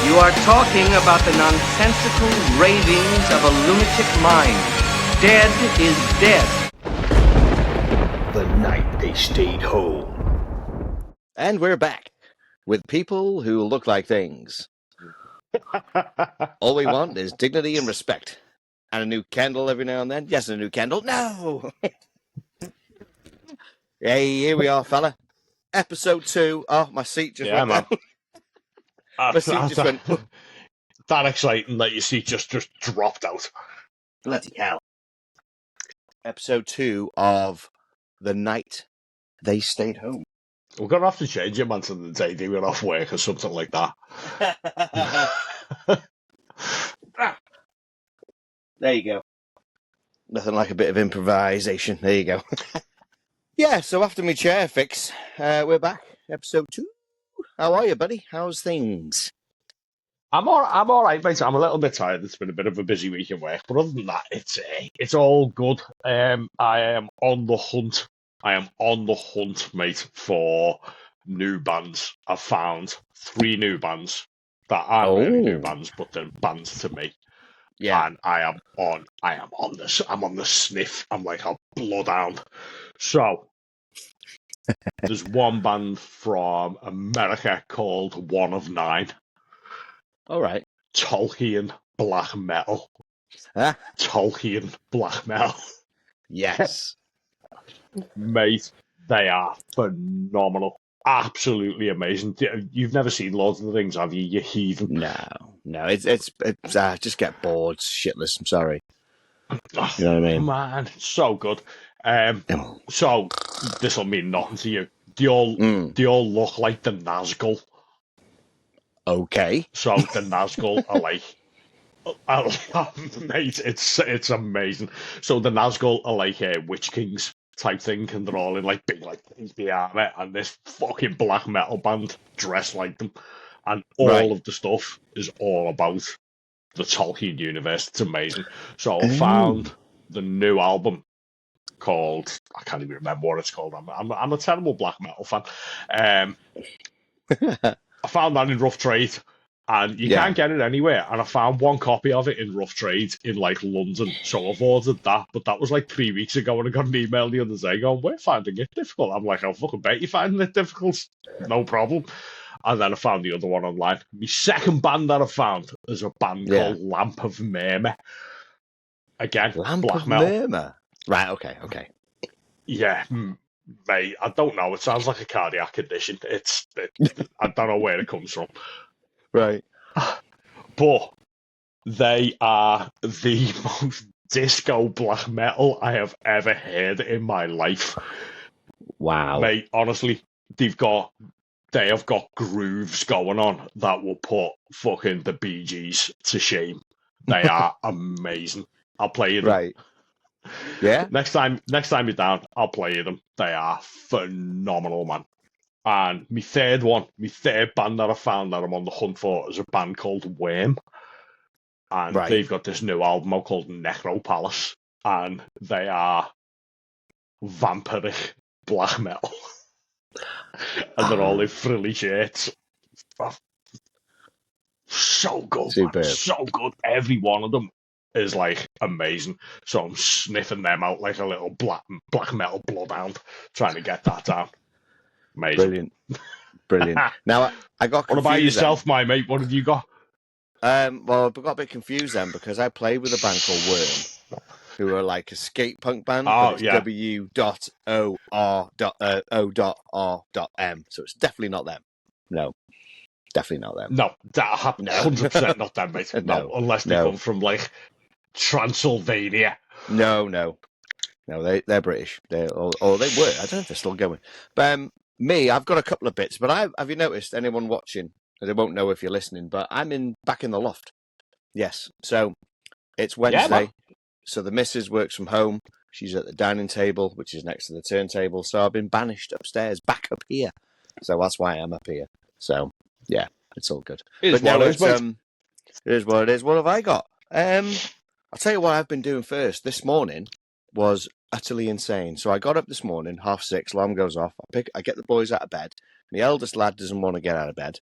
You are talking about the nonsensical ravings of a lunatic mind. Dead is dead. The night they stayed home. And we're back with people who look like things. All we want is dignity and respect. And a new candle every now and then. Yes, a new candle. No! Hey, here we are, fella. Episode 2. Oh, my seat just went down. My seat just went... That exciting that your seat just dropped out. Bloody hell. Episode 2 of The Night They Stayed Home. We're going to have to change it, man, to the day they were off work or something like that. There you go. Nothing like a bit of improvisation. There you go. Yeah, so after my chair fix, we're back. Episode 2. How are you, buddy? How's things? I'm all right, mate. I'm a little bit tired. It's been a bit of a busy week in work, but other than that, it's all good. I am on the hunt. I am on the hunt, mate, for new bands. I've found 3 new bands that aren't really new bands, but they're bands to me. Yeah. And I'm on the sniff. I'm like a bloodhound. So there's one band from America called One of Nine. All right. Tolkien black metal. Huh? Tolkien black metal. Yes. Mate, they are phenomenal. Absolutely amazing. You've never seen Lord of the Rings, have you? You heathen. No. It's just get bored, shitless. I'm sorry. You know what I mean? Man, so good. So this will mean nothing to you. They all look like the Nazgul. Okay. So the Nazgul are like, mate, it's amazing. So the Nazgul are like Witch Kings type thing, and they're all in like big like the armor, and this fucking black metal band dressed like them, and all of the stuff is all about the Tolkien universe. It's amazing. So I found the new album called, I can't even remember what it's called. I'm a terrible black metal fan. I found that in rough trade, and you can't get it anywhere. And I found one copy of it in rough trade in like London, so I've ordered that. But that was like 3 weeks ago, and I got an email the other day going, "We're finding it difficult." I'm like, "I'll fucking bet you're finding it difficult, no problem." And then I found the other one online. My second band that I found is a band called Lamp of Myrmah. Again, Lamp black of metal. Myrmah. Right. Okay. Yeah. Mate, I don't know. It sounds like a cardiac condition. I don't know where it comes from. Right. But they are the most disco black metal I have ever heard in my life. Wow. Mate, honestly, they have got grooves going on that will put fucking the Bee Gees to shame. They are amazing. I'll play you them. Right. Yeah. Next time you're down, I'll play you them. They are phenomenal, man. And my third band that I found that I'm on the hunt for is a band called Worm. And they've got this new album out called Necro Palace. And they are vampiric black metal. And they're all in frilly shirts. So good, man. So good. Every one of them is like amazing. So I'm sniffing them out like a little black metal bloodhound, trying to get that down. Amazing. Brilliant. Now I got confused. What about yourself, my mate? What have you got? Well, I got a bit confused then because I played with a band called Worm, who are like a skate punk band. Oh, but it's W.O.R.M. So it's definitely not them. No, definitely not them. No, 100% not them, mate. No, unless they come from like Transylvania. No, they're British. They were. I don't know if they're still going. But me, I've got a couple of bits. But have you noticed, anyone watching? They won't know if you're listening, but I'm back in the loft. Yes, so it's Wednesday. So the missus works from home. She's at the dining table, which is next to the turntable. So I've been banished upstairs, back up here. So that's why I'm up here. So yeah, it's all good. It is what it is. What have I got? I'll tell you what I've been doing first. This morning was utterly insane. So I got up this morning, 6:30, alarm goes off. I get the boys out of bed. The eldest lad doesn't want to get out of bed.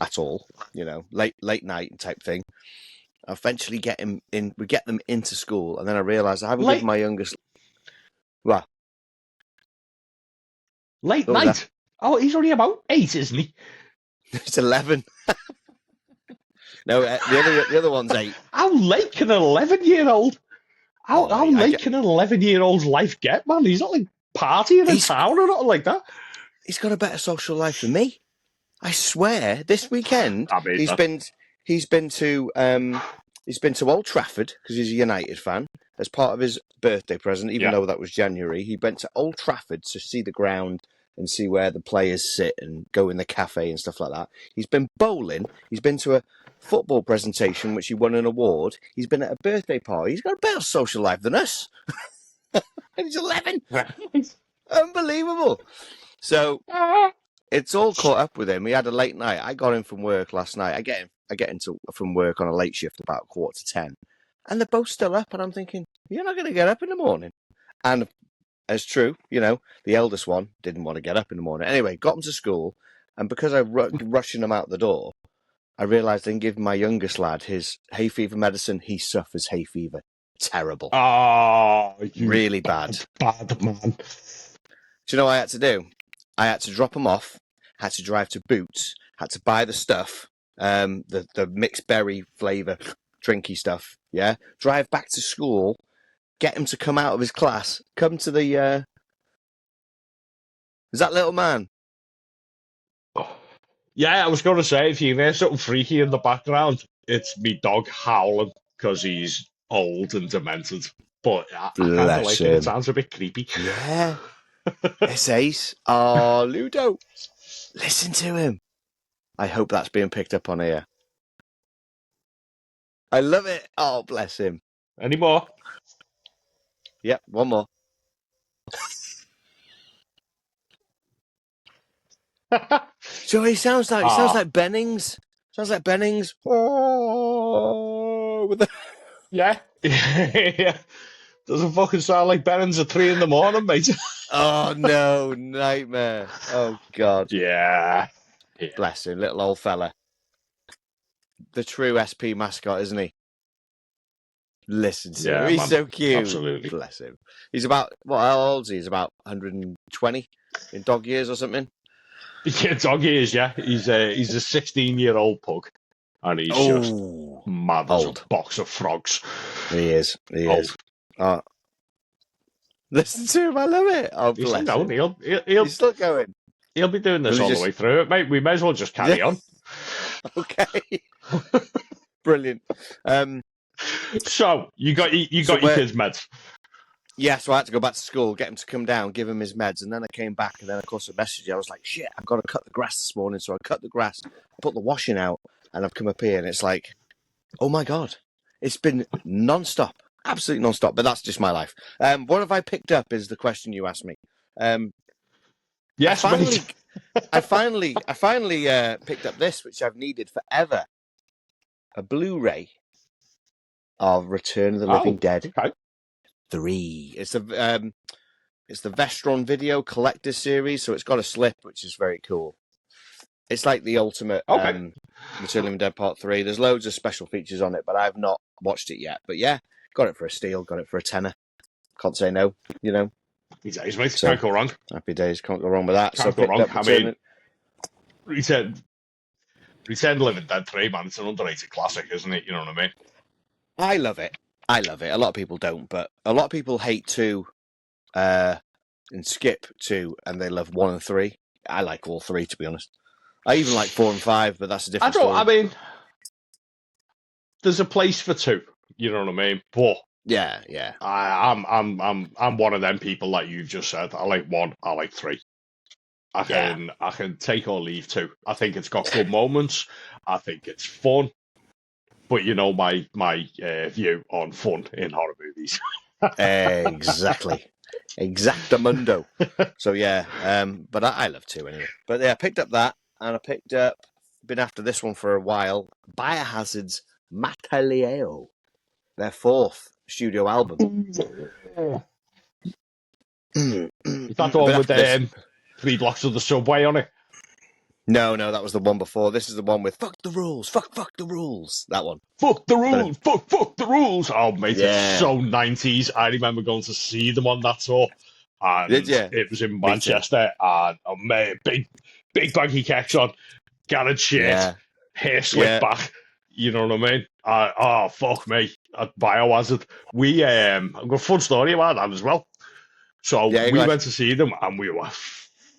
at all. Late night type thing. I eventually get him in. We get them into school, and then I realise I haven't given my youngest. Well, late night. Oh, he's only about 8, isn't he? It's 11. No, the other one's 8. How late can an 11-year-old? How late can an 11-year-old's life get, man? He's not like partying in town or nothing like that. He's got a better social life than me. I swear. This weekend, he's been to Old Trafford because he's a United fan. As part of his birthday present, even though that was January, he went to Old Trafford to see the ground and see where the players sit and go in the cafe and stuff like that. He's been bowling. He's been to a football presentation, which he won an award. He's been at a birthday party. He's got a better social life than us. And he's 11. Unbelievable. So it's all caught up with him. He had a late night. I got him from work last night. I get into from work on a late shift about 9:45, and they're both still up. And I'm thinking, you're not going to get up in the morning. And it's true, the eldest one didn't want to get up in the morning. Anyway, got him to school, and because I rushing him out the door, I realised I didn't give my youngest lad his hay fever medicine. He suffers hay fever. Terrible. Oh, really bad. Bad man. Do you know what I had to do? I had to drop him off, had to drive to Boots, had to buy the stuff, the mixed berry flavour, drinky stuff, yeah? Drive back to school, get him to come out of his class, come to the... Is that little man? Yeah, I was going to say, if you hear something freaky in the background, it's me dog howling because he's old and demented. But I kind of like it. It sounds a bit creepy. Yeah. It's Ace. Oh, Ludo. Listen to him. I hope that's being picked up on here. I love it. Oh, bless him. Any more? Yep, one more. So he sounds like Bennings. Sounds like Bennings. Oh, with the... Yeah. Yeah. Doesn't fucking sound like Bennings at 3 a.m, mate. Oh no, nightmare. Oh God. Yeah. Bless him, little old fella. The true SP mascot, isn't he? Listen to him. He's man. So cute. Absolutely. Bless him. He's about, how old is he? He's about 120 in dog years or something? Yeah, dog years, yeah. He's a 16-year-old pug. And he's just mad as a box of frogs. He is. Oh. Listen to him, I love it. Oh, bless him. He's still going. He'll be doing this all the way through it, mate. We may as well just carry on. Okay. Brilliant. So you got your kids' meds. Yeah, so I had to go back to school, get him to come down, give him his meds, and then I came back, and then of course I messaged you. I was like, shit, I've got to cut the grass this morning, so I cut the grass, put the washing out, and I've come up here, and it's like, oh my God, it's been non-stop, absolutely non-stop, but that's just my life. What have I picked up is the question you asked me. Yes, I finally picked up this, which I've needed forever, a Blu-ray of Return of the Living Dead. Okay. 3. It's the Vestron Video Collector Series, so it's got a slip, which is very cool. It's like the ultimate Return of the Living Dead Part 3. There's loads of special features on it, but I've not watched it yet. But yeah, got it for a steal, got it for a tenner. Can't say no, Happy days, mate. So, can't go wrong. Happy days, can't go wrong with that. Can't go wrong. I mean, Return of the Living Dead 3, man, it's an underrated classic, isn't it? You know what I mean? I love it. A lot of people don't, but a lot of people hate 2 and skip 2, and they love 1 and 3. I like all 3, to be honest. I even like 4 and 5, but that's a different story. I mean, there's a place for 2. You know what I mean? But yeah. I'm one of them people like you've just said. I like 1. I like 3. I can take or leave 2. I think it's got good moments. I think it's fun. But you know my view on fun in horror movies. Exactly. Exactamundo. So yeah, but I love 2 anyway. But yeah, I picked up that, and I picked up, been after this one for a while, Biohazard's Mataleo, their 4th studio album. Is that the one with 3 blocks of the subway on it? No, that was the one before. This is the one with fuck the rules, fuck the rules. That one. Fuck the rules, fuck the rules. Oh, mate, it's Yeah. so 90s. I remember going to see them on that tour, Did and you? it was in Me too. Manchester, and oh, mate, big baggy kicks on, garage shirt, Yeah. hair slicked back. You know what I mean? Oh, fuck me. At Biohazard. I've got a fun story about that as well. So Yeah, we went to see them, and we were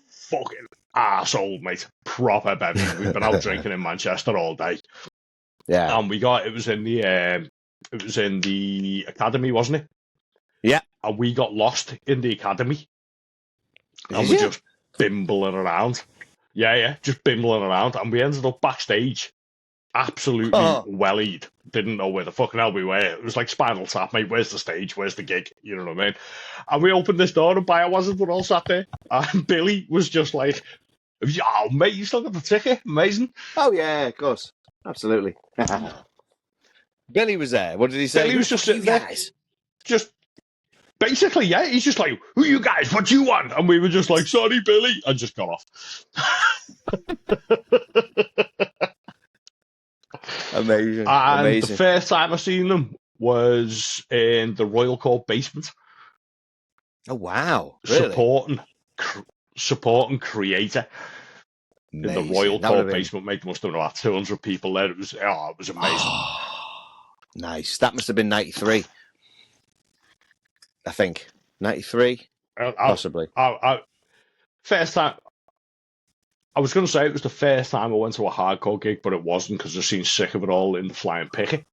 fucking arsehole, mate. Proper bevy. We've been out drinking in Manchester all day. Yeah. And it was in the academy, wasn't it? Yeah. And we got lost in the academy. And Did we're you? just bimbling around. Yeah, just bimbling around. And we ended up backstage, absolutely wellied. Didn't know where the fucking hell we were. It was like Spinal Tap, mate. Where's the stage? Where's the gig? You know what I mean? And we opened this door and Biohazard were all sat there. And Billy was just like, oh, mate, you still got the ticket? Amazing. Oh, yeah, of course. Absolutely. Billy was there. What did he say? Billy was just sitting there. Just basically, yeah, he's just like, who you guys? What you want? And we were just like, sorry, Billy, and just got off. Amazing. And the first time I seen them was in the Royal Court basement. Oh, wow. Really? Supporting Creator. Amazing. In the Royal Court basement, mate, there must have been about 200 people there. It was amazing. Nice. That must have been 93. I think 93, possibly. First time. I was going to say it was the first time I went to a hardcore gig, but it wasn't because I've seen Sick of It All in the Flying Picket.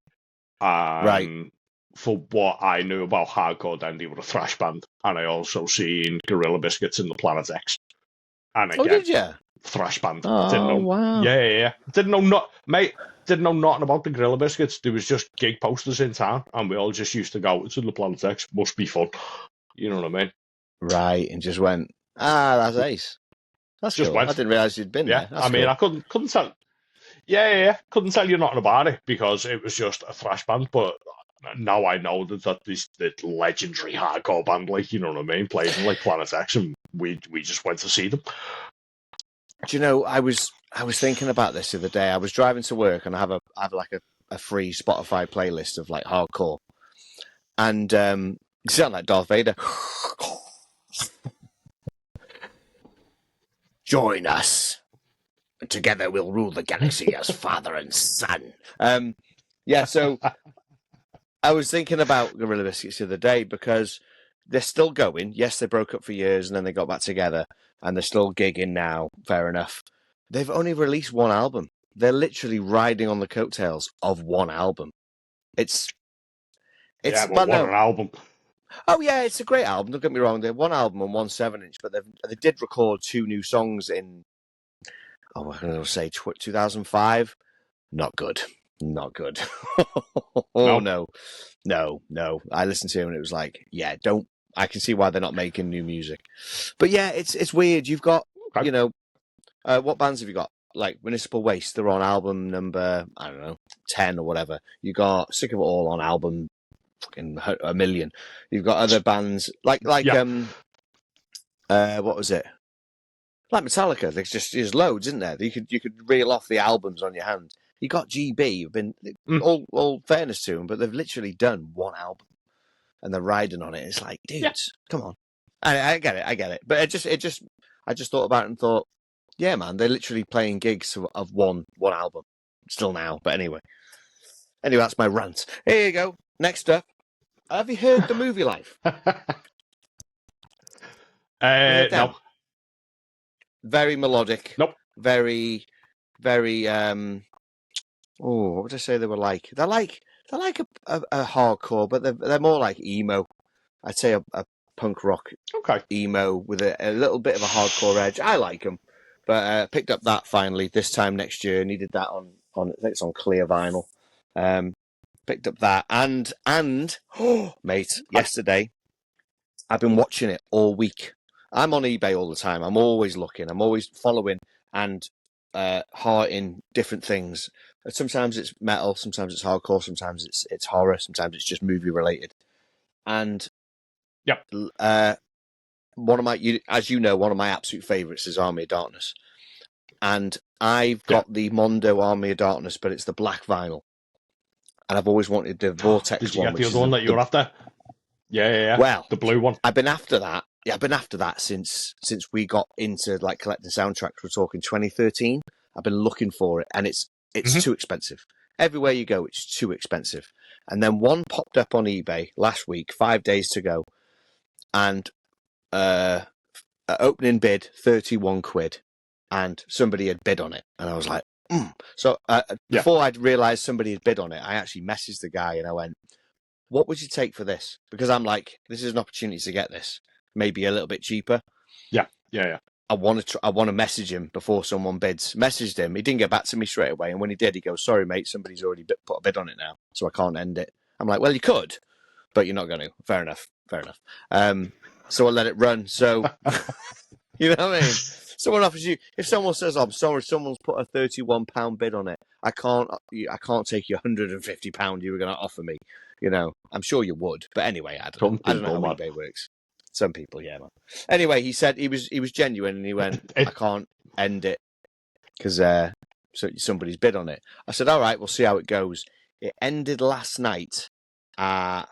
Right. For what I knew about hardcore, then they were a thrash band, and I also seen Gorilla Biscuits in the Planet X. And again, did you? Thrash band. Oh, didn't know. Wow. Yeah. Didn't know nothing about the Gorilla Biscuits. There was just gig posters in town, and we all just used to go to the Planet X. Must be fun. You know what I mean? Right, and just went, that's ace. That's just cool. I didn't realise you'd been there. That's I couldn't tell. Yeah. Couldn't tell you nothing about it because it was just a thrash band. But now I know that this legendary hardcore band, like, you know what I mean, played in like Planet X, and we just went to see them. Do you know, I was thinking about this the other day. I was driving to work, and I have like a free Spotify playlist of like hardcore, and you sound like Darth Vader. Join us. Together we'll rule the galaxy as father and son. So I was thinking about Gorilla Biscuits the other day because they're still going. Yes, they broke up for years and then they got back together and they're still gigging now. Fair enough. They've only released one album. They're literally riding on the coattails of one album. It's an album. Oh yeah, it's a great album. Don't get me wrong. They're one album and one 7-inch, but they did record 2 new songs in. I'm going to say 2005. Not good. No. I listened to him and it was like, yeah, don't. I can see why they're not making new music. But yeah, it's weird. You've got, what bands have you got? Like Municipal Waste. They're on album number 10 or whatever. You got Sick of It All on album. Fucking a million. You've got other bands like what was it? Like Metallica. There's loads, isn't there? You could reel off the albums on your hand. You got GB. You've been all fairness to them, but they've literally done one album and they're riding on it. It's like, dudes, come on. I get it. But I just thought about it and thought, yeah, man, they're literally playing gigs of one album still now. But anyway, that's my rant. Here you go. Next up, have you heard the movie Life? No. Very melodic. Nope. Very, very. What would I say they were like? They're like a hardcore, but they're more like emo. I'd say a punk rock emo with a little bit of a hardcore edge. I like them, but picked up that finally this time next year. Needed that on I think it's on clear vinyl. Picked up that and mate, yesterday I've been watching it all week. I'm on eBay all the time. I'm always looking. I'm always following and hearting different things. Sometimes it's metal, sometimes it's hardcore, sometimes it's horror, sometimes it's just movie related. And one of my, as you know, one of my absolute favorites is Army of Darkness. and I've got the Mondo Army of Darkness, but it's the black vinyl. And I've always wanted the Vortex Did you one. get the other one that you were after? Yeah. Well, the blue one. I've been after that. Yeah, I've been after that since we got into like collecting soundtracks. We're talking 2013. I've been looking for it, and it's too expensive. Everywhere you go, it's too expensive. And then one popped up on eBay last week, 5 days to go, and opening bid £31, and somebody had bid on it, and I was like, So before I'd realised somebody had bid on it, I actually messaged the guy and I went, "What would you take for this?" Because I'm like, this is an opportunity to get this, maybe a little bit cheaper. Yeah. I want to message him before someone bids. Messaged him. He didn't get back to me straight away. And when he did, he goes, "Sorry, mate, somebody's already put a bid on it now, so I can't end it." I'm like, "Well, you could, but you're not going to." Fair enough. So I let it run. So, you know what I mean? Someone offers you, if someone says, "I'm sorry, someone's put a £31 bid on it. I can't take you £150 you were going to offer me." You know, I'm sure you would. But anyway, I don't know how eBay works. Some people, yeah, man. Anyway, he said he was genuine, and he went, "I can't end it because so somebody's bid on it." I said, "All right, we'll see how it goes." It ended last night at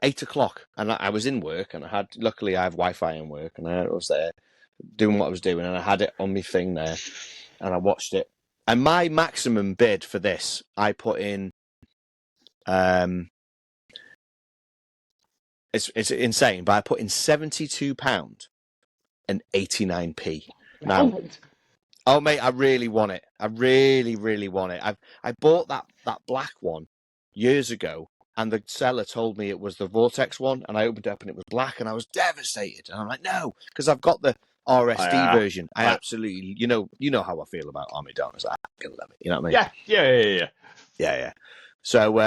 8:00, and I was in work, and luckily I have Wi-Fi in work, and I was there doing what I was doing, and I had it on my thing there, and I watched it. And my maximum bid for this, I put in, it's insane, but I put in £72 and 89p. Now, oh mate, I really want it. I really, really want it. I bought that black one years ago, and the seller told me it was the Vortex one, and I opened it up and it was black, and I was devastated. And I'm like, no, because I've got the RSD version. I absolutely, you know how I feel about Army Darkness. I love it. You know what I mean? Yeah. So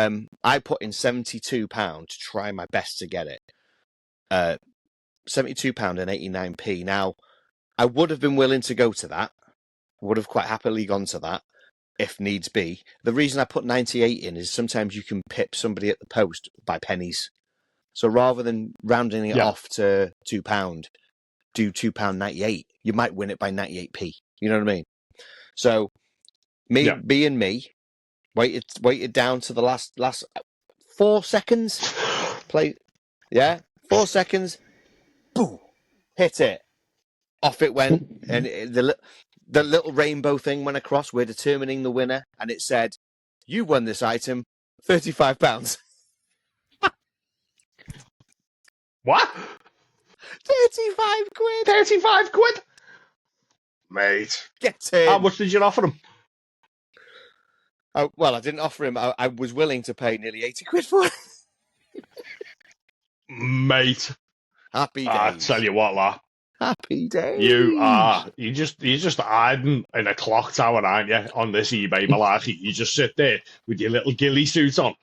I put in £72 to try my best to get it. £72 and 89p. Now, I would have been willing to go to that. Would have quite happily gone to that if needs be. The reason I put 98 in is sometimes you can pip somebody at the post by pennies. So rather than rounding it off to £2, do £2.98. You might win it by 98p. You know what I mean? So being me, waited down to the last 4 seconds. 4 seconds. Boom! Hit it. Off it went, and the little rainbow thing went across. We're determining the winner, and it said, "You won this item, £35." What? 35 quid. 35 quid, mate. Get in. How much did you offer him? Oh, well, I didn't offer him. I was willing to pay nearly 80 quid for it. Mate. Happy days. I tell you what, lad. Happy days. You're just hiding in a clock tower, aren't you, on this eBay malarkey? You just sit there with your little ghillie suit on,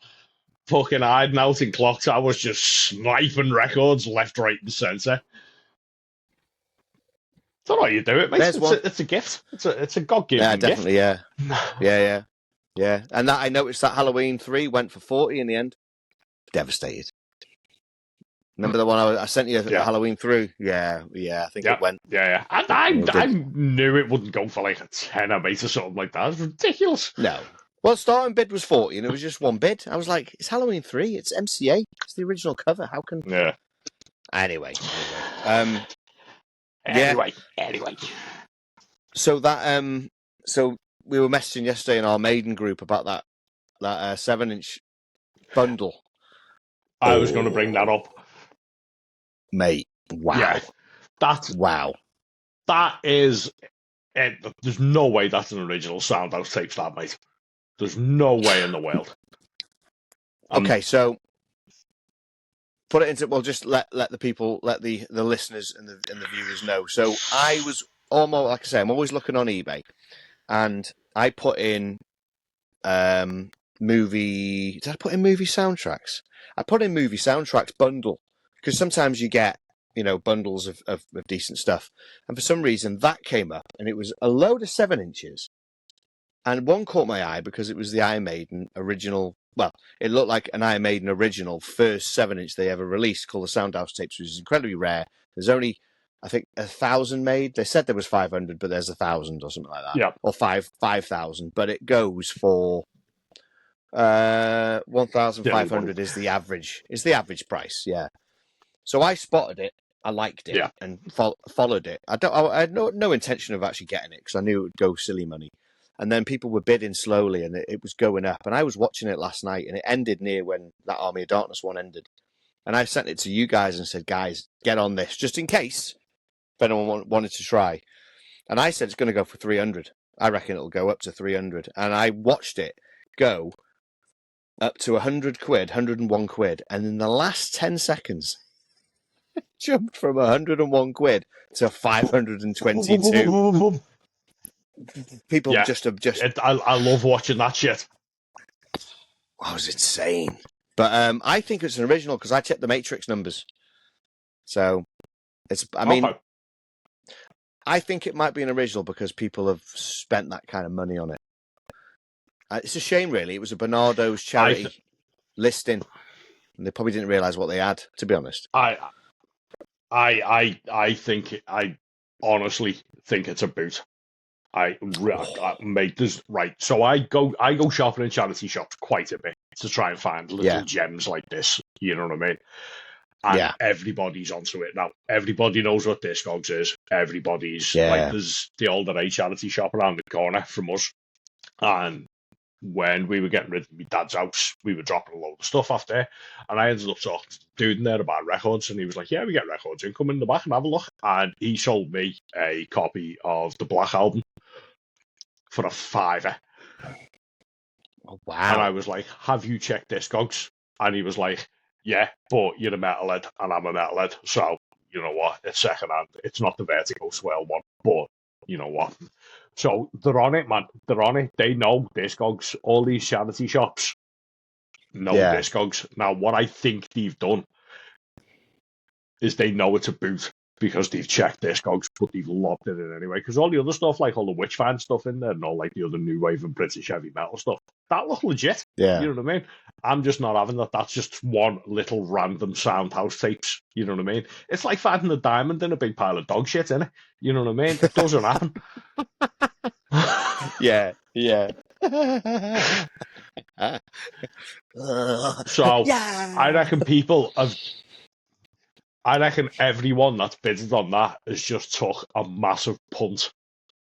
fucking hiding out in clock towers, just sniping records left, right, and centre. That's how you do it, mate. It's a gift. It's a God-given gift. Definitely, yeah. And I noticed that Halloween 3 went for 40 in the end. Devastated. Remember the one I sent you Halloween through? Yeah, I think it went. Yeah. I knew it wouldn't go for like a tenner, mate, or something like that. It's ridiculous. No. Well, starting bid was 40, and it was just one bid. I was like, it's Halloween 3. It's MCA. It's the original cover. How can... Yeah. Anyway. Anyway. So that so we were messaging yesterday in our maiden group about that 7-inch bundle. I was going to bring that up, mate. Wow. Yeah, that is. There's no way that's an original Soundhouse tapes, that, mate. There's no way in the world. Okay, so put it into. Well, just let the people, let the listeners and the viewers know. So I was almost, like I say, I'm always looking on eBay, and I put in movie. Did I put in movie soundtracks? I put in movie soundtracks bundle, because sometimes you get bundles of decent stuff, and for some reason that came up, and it was a load of 7-inches, and one caught my eye because it was the Iron Maiden original. Well, it looked like an Iron Maiden original first 7-inch they ever released, called the Soundhouse tapes, which is incredibly rare. There's only I think 1,000 made. They said there was 500, but there's 1,000 or something like that. Yeah. Or 5,000, but it goes for 1,500 is the average. Is the average price? Yeah. So I spotted it. I liked it and followed it. I had no intention of actually getting it because I knew it would go silly money. And then people were bidding slowly, and it was going up. And I was watching it last night, and it ended near when that Army of Darkness one ended. And I sent it to you guys and said, guys, get on this, just in case if anyone wanted to try. And I said it's going to go for 300. I reckon it'll go up to 300. And I watched it go up to 100 quid, 101 quid. And in the last 10 seconds, it jumped from 101 quid to 522. People just. I love watching that shit. That was insane. But I think it's an original because I checked the Matrix numbers. So it's. I mean, I think it might be an original because people have spent that kind of money on it. It's a shame, really. It was a Bernardo's charity listing, and they probably didn't realise what they had. To be honest, I honestly think it's a boot. I made this right. So I go shopping in charity shops quite a bit to try and find little gems like this. You know what I mean? And everybody's onto it now. Everybody knows what Discogs is. Everybody's like, there's the Older Age charity shop around the corner from us. And when we were getting rid of my dad's house, we were dropping a load of stuff off there. And I ended up talking to the dude in there about records. And he was like, yeah, we get records in. Come in the back and have a look. And he sold me a copy of the Black Album for $5. Oh, wow. And I was like, have you checked Discogs? And he was like, yeah, but you're a metalhead and I'm a metalhead. So, you know what? It's secondhand. It's not the Vertigo Swell one, but you know what? So they're on it, man. They're on it. They know Discogs. All these charity shops know Discogs. Now, what I think they've done is they know it's a boot because they've checked Discogs, but they've lobbed it in anyway. Because all the other stuff, like all the Witchfan stuff in there, and all like the other new wave of British heavy metal stuff, that look legit. Yeah. You know what I mean? I'm just not having that. That's just one little random Soundhouse tapes. You know what I mean? It's like finding a diamond in a big pile of dog shit, innit? You know what I mean? It doesn't happen. Yeah. So I reckon I reckon everyone that's bidded on that has just took a massive punt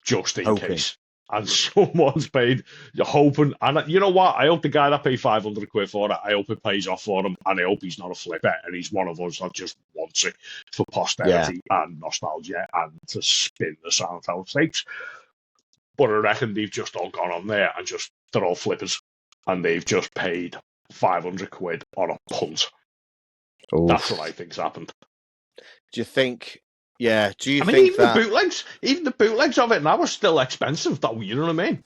just in case. And someone's paid, you're hoping, and you know what? I hope the guy that paid 500 quid for it, I hope it pays off for him, and I hope he's not a flipper, and he's one of us that just wants it for posterity and nostalgia and to spin the Soundhouse tapes. But I reckon they've just all gone on there and they're all flippers, and they've just paid 500 quid on a punt. Oof. That's what I think's happened. Do you think? Yeah. Do you think even that the bootlegs of it now are still expensive, though? You know what I mean?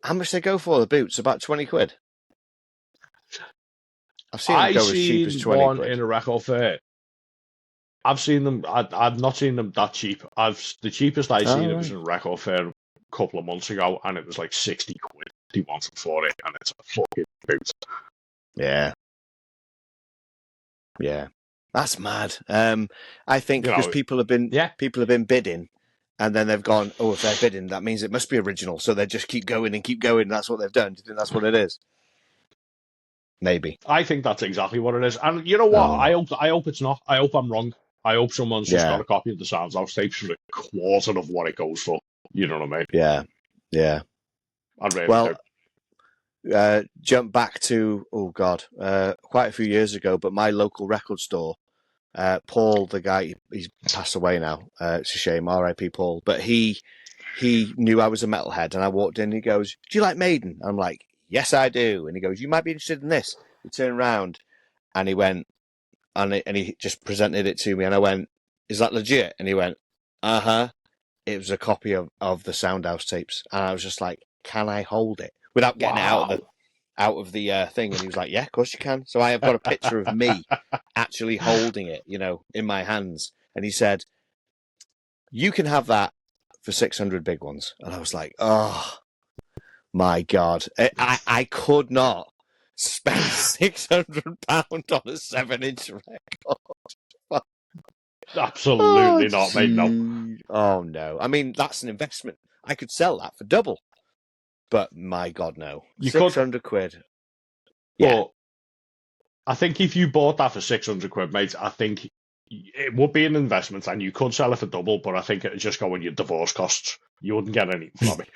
How much they go for the boots? About 20 quid. I've seen them go as cheap as 20 one quid in a record fair. I've seen them. I've not seen them that cheap. The cheapest I seen it was in a record fair a couple of months ago, and it was like 60 quid. They wanted for it, and it's a fucking boot. Yeah. That's mad. I think because people have been bidding, and then they've gone, oh, if they're bidding, that means it must be original. So they just keep going and keep going. And that's what they've done. Do you think that's what it is? Maybe. I think that's exactly what it is. And you know what? I hope it's not. I hope I'm wrong. I hope someone's just got a copy of the Soundhouse tapes for a quarter of what it goes for. You know what I mean? Yeah. I really hope. Jump back to quite a few years ago, but my local record store, Paul, the guy, he's passed away now. It's a shame, R.I.P. Paul. But he knew I was a metalhead, and I walked in. And he goes, "Do you like Maiden?" I'm like, "Yes, I do." And he goes, "You might be interested in this." We turned around, and he went, and he just presented it to me, and I went, "Is that legit?" And he went, "Uh-huh." It was a copy of the Soundhouse tapes, and I was just like, "Can I hold it?" Without getting it out of the thing. And he was like, yeah, of course you can. So I have got a picture of me actually holding it, in my hands. And he said, you can have that for 600 big ones. And I was like, oh my God. I could not spend £600 on a 7-inch record. Absolutely not, mate. No. gee. Oh no! I mean, that's an investment. I could sell that for double, but my God, no! You could, £600. Yeah, but I think if you bought that for 600 quid, mate, I think it would be an investment and you could sell it for double, but I think it would just go in your divorce costs. You wouldn't get anything from it.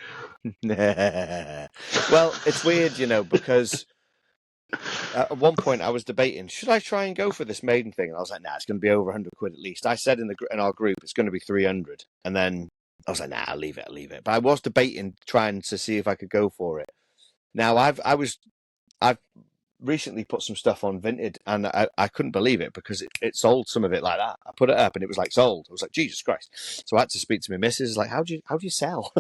well, it's weird, because at one point I was debating, should I try and go for this maiden thing? And I was like, nah, it's going to be over 100 quid at least. I said in our group it's going to be 300, and then I was like, nah, I'll leave it. But I was debating, trying to see if I could go for it. Now I've recently put some stuff on Vinted, and I couldn't believe it because it sold some of it like that. I put it up and it was like sold. I was like, Jesus Christ! So I had to speak to my missus, like, how do you sell?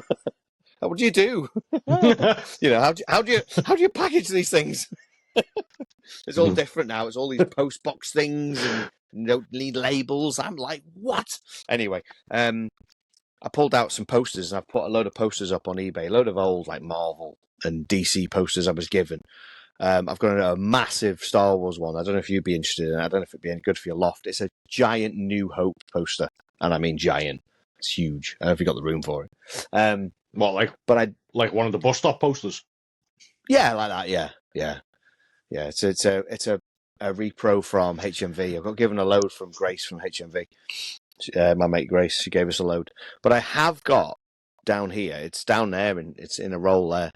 What do you do? How do you package these things? It's all different now. It's all these post box things and you don't need labels. I'm like, what? Anyway, I pulled out some posters and I've put a load of posters up on eBay, a load of old like Marvel and DC posters I was given. I've got a massive Star Wars one. I don't know if you'd be interested in it. I don't know if it'd be any good for your loft. It's a giant New Hope poster. And I mean giant. It's huge. I don't know if you got the room for it. What, like one of the bus stop posters? Yeah, like that, yeah. It's a repro from HMV. I got given a load from Grace from HMV. My mate Grace, she gave us a load. But I have got down here, it's down there and it's in a roll there,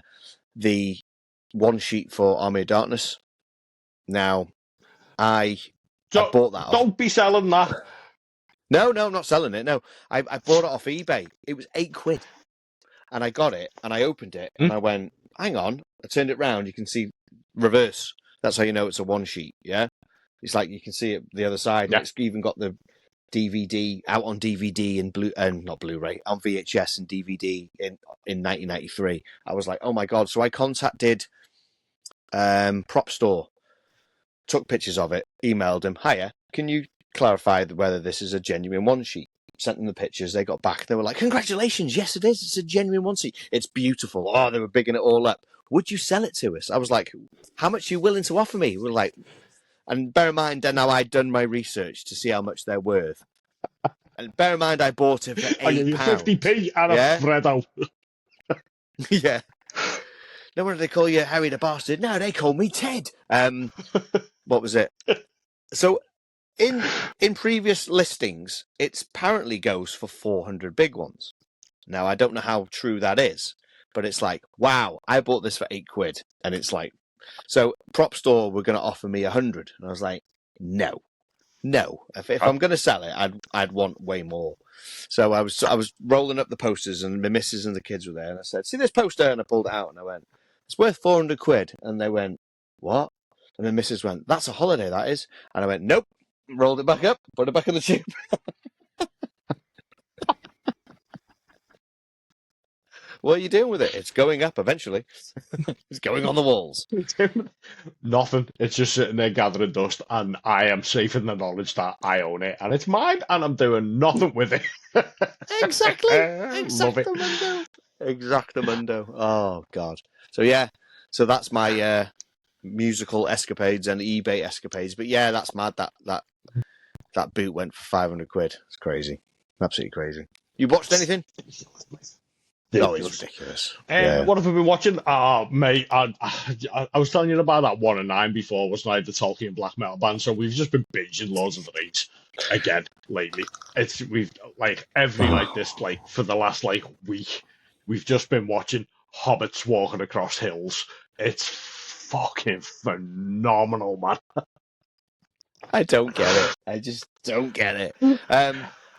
the one sheet for Army of Darkness. Now, I bought that off. Don't be selling that. No, I'm not selling it. No, I bought it off eBay. It was £8. And I got it and I opened it and I went, hang on. I turned it round. You can see reverse. That's how you know it's a one sheet. Yeah. It's like you can see it the other side. Yeah. And it's even got the DVD out on DVD and not Blu-ray, on VHS and DVD in 1993. I was like, oh my God. So I contacted Prop Store, took pictures of it, emailed them. Hiya, can you clarify whether this is a genuine one sheet? Sent them the pictures. They got back. They were like, congratulations. Yes, it is. It's a genuine one sheet. It's beautiful. Oh, they were bigging it all up. Would you sell it to us? I was like, how much are you willing to offer me? We're like, and bear in mind that now I'd done my research to see how much they're worth. And bear in mind, I bought it for £8. I give you 50p and a Freddo. Yeah. No wonder they call you Harry the Bastard. No, they call me Ted. What was it? So, in previous listings, it apparently goes for 400 big ones. Now, I don't know how true that is, but it's like, wow, I bought this for £8. And it's like, so Prop Store were going to offer me 100. And I was like, no. If I'm going to sell it, I'd want way more. So I was rolling up the posters and my missus and the kids were there. And I said, see this poster? And I pulled it out and I went, it's worth £400. And they went, what? And then missus went, that's a holiday, that is. And I went, nope. Rolled it back up, put it back in the tube. What are you doing with it? It's going up eventually. It's going on the walls. Nothing. It's just sitting there gathering dust, and I am safe in the knowledge that I own it, and it's mine, and I'm doing nothing with it. Exactly. Love it. Exactamundo. Oh, God. So, yeah. So that's my musical escapades and eBay escapades. But, yeah, that's mad. That boot went for £500. It's crazy. Absolutely crazy. You watched anything? Oh, it's ridiculous. What have I been watching? Oh, mate, I was telling you about that 1 and 9 before, wasn't I? The Tolkien black metal band. So we've just been binging Lords of the Rings again lately. We've like every like this like for the last like week. We've just been watching hobbits walking across hills. It's fucking phenomenal, man. I don't get it. I just don't get it.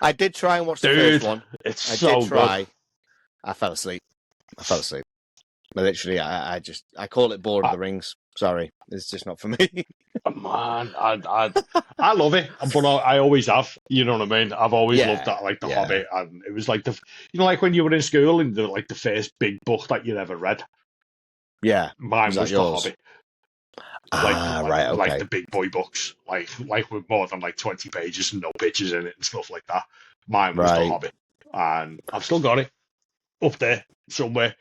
I did try and watch the first one. It's I so did try. good. I fell asleep. But literally, I call it Lord of the Rings. Sorry, it's just not for me. Man, I love it, but I always have. You know what I mean? I've always loved that, like the Hobbit, and it was like like when you were in school and like the first big book that you ever read. Yeah, mine was the Hobbit. Right, okay. Like the big boy books, like with more than like 20 pages and no pictures in it and stuff like that. Mine was the Hobbit, and I've still got it up there somewhere.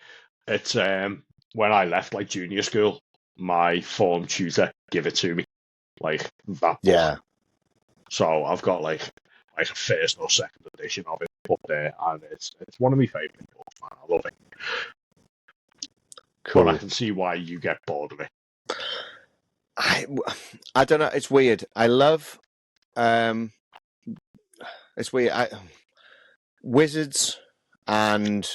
It's when I left like junior school, my form tutor gave it to me, like that book. Yeah. So I've got like like a first or second edition of it up there, and it's one of my favourite books, man. I love it. Cool. But I can see why you get bored of it. I don't know. It's weird. I love. It's weird. Wizards and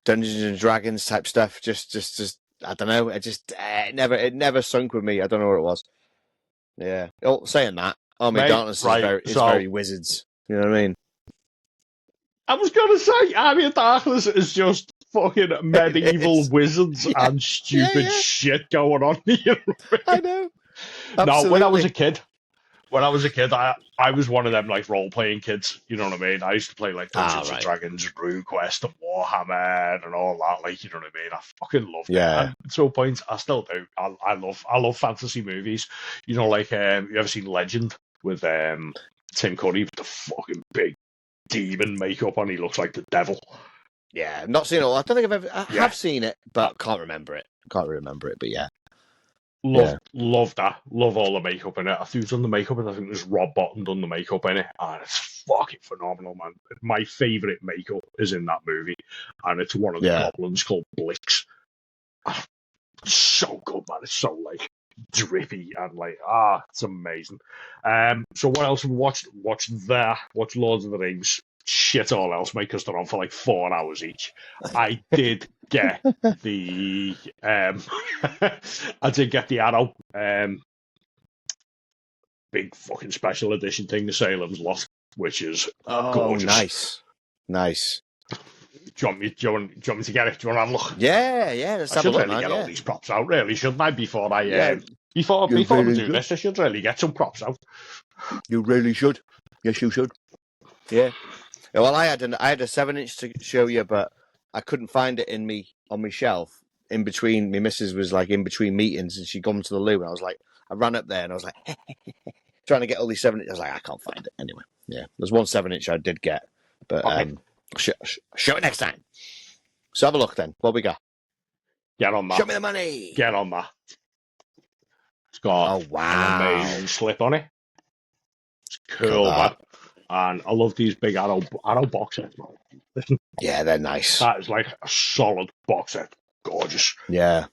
Dungeons and Dragons type stuff. Just. I don't know. It never sunk with me. I don't know what it was. Yeah. Oh, saying that, Army of Darkness is very Wizards. You know what I mean? I was gonna say Army of Darkness is just fucking medieval wizards and stupid shit going on here. I know. No, when I was a kid, I was one of them like role playing kids. You know what I mean? I used to play like Dungeons and Dragons, RuneQuest, and Warhammer, and all that. Like, you know what I mean? I fucking loved it. And at some point, I still do. I love fantasy movies. You know, like you ever seen Legend with Tim Curry with the fucking big demon makeup on? He looks like the devil. Yeah, I've not seen it all. I don't think I have seen it, but can't remember it. But yeah. Love that. Love all the makeup in it. I think who's done the makeup, and I think there's Rob Bottom done the makeup in it, and it's fucking phenomenal, man. My favourite makeup is in that movie, and it's one of the goblins called Blix. So good, man. It's so like drippy and like it's amazing. So what else have we watched? Watched Lords of the Rings. Shit all else, mate, because they're on for like 4 hours each. I did get the Arrow big fucking special edition thing, the Salem's Lot, which is gorgeous. Nice. Do you want me to get it? Do you want to have a look? Yeah. Let's have a look. I should really get all these props out, really, shouldn't I? Before we do this, I should really get some props out. You really should. Yes, you should. Yeah. Well, I had a 7-inch to show you, but I couldn't find it on my shelf. In between, my missus was like in between meetings, and she'd gone to the loo, and I ran up there, and I was like, trying to get all these 7-inch. I was like, I can't find it anyway. Yeah, there's one 7-inch I did get, but show it next time. So have a look then. What we got? Get on that. Show me the money. Get on that. It's got an amazing slip on it. It's cool, man. And I love these big Arrow box sets, man. Listen, yeah, they're nice. That is like a solid box set. Gorgeous. Yeah.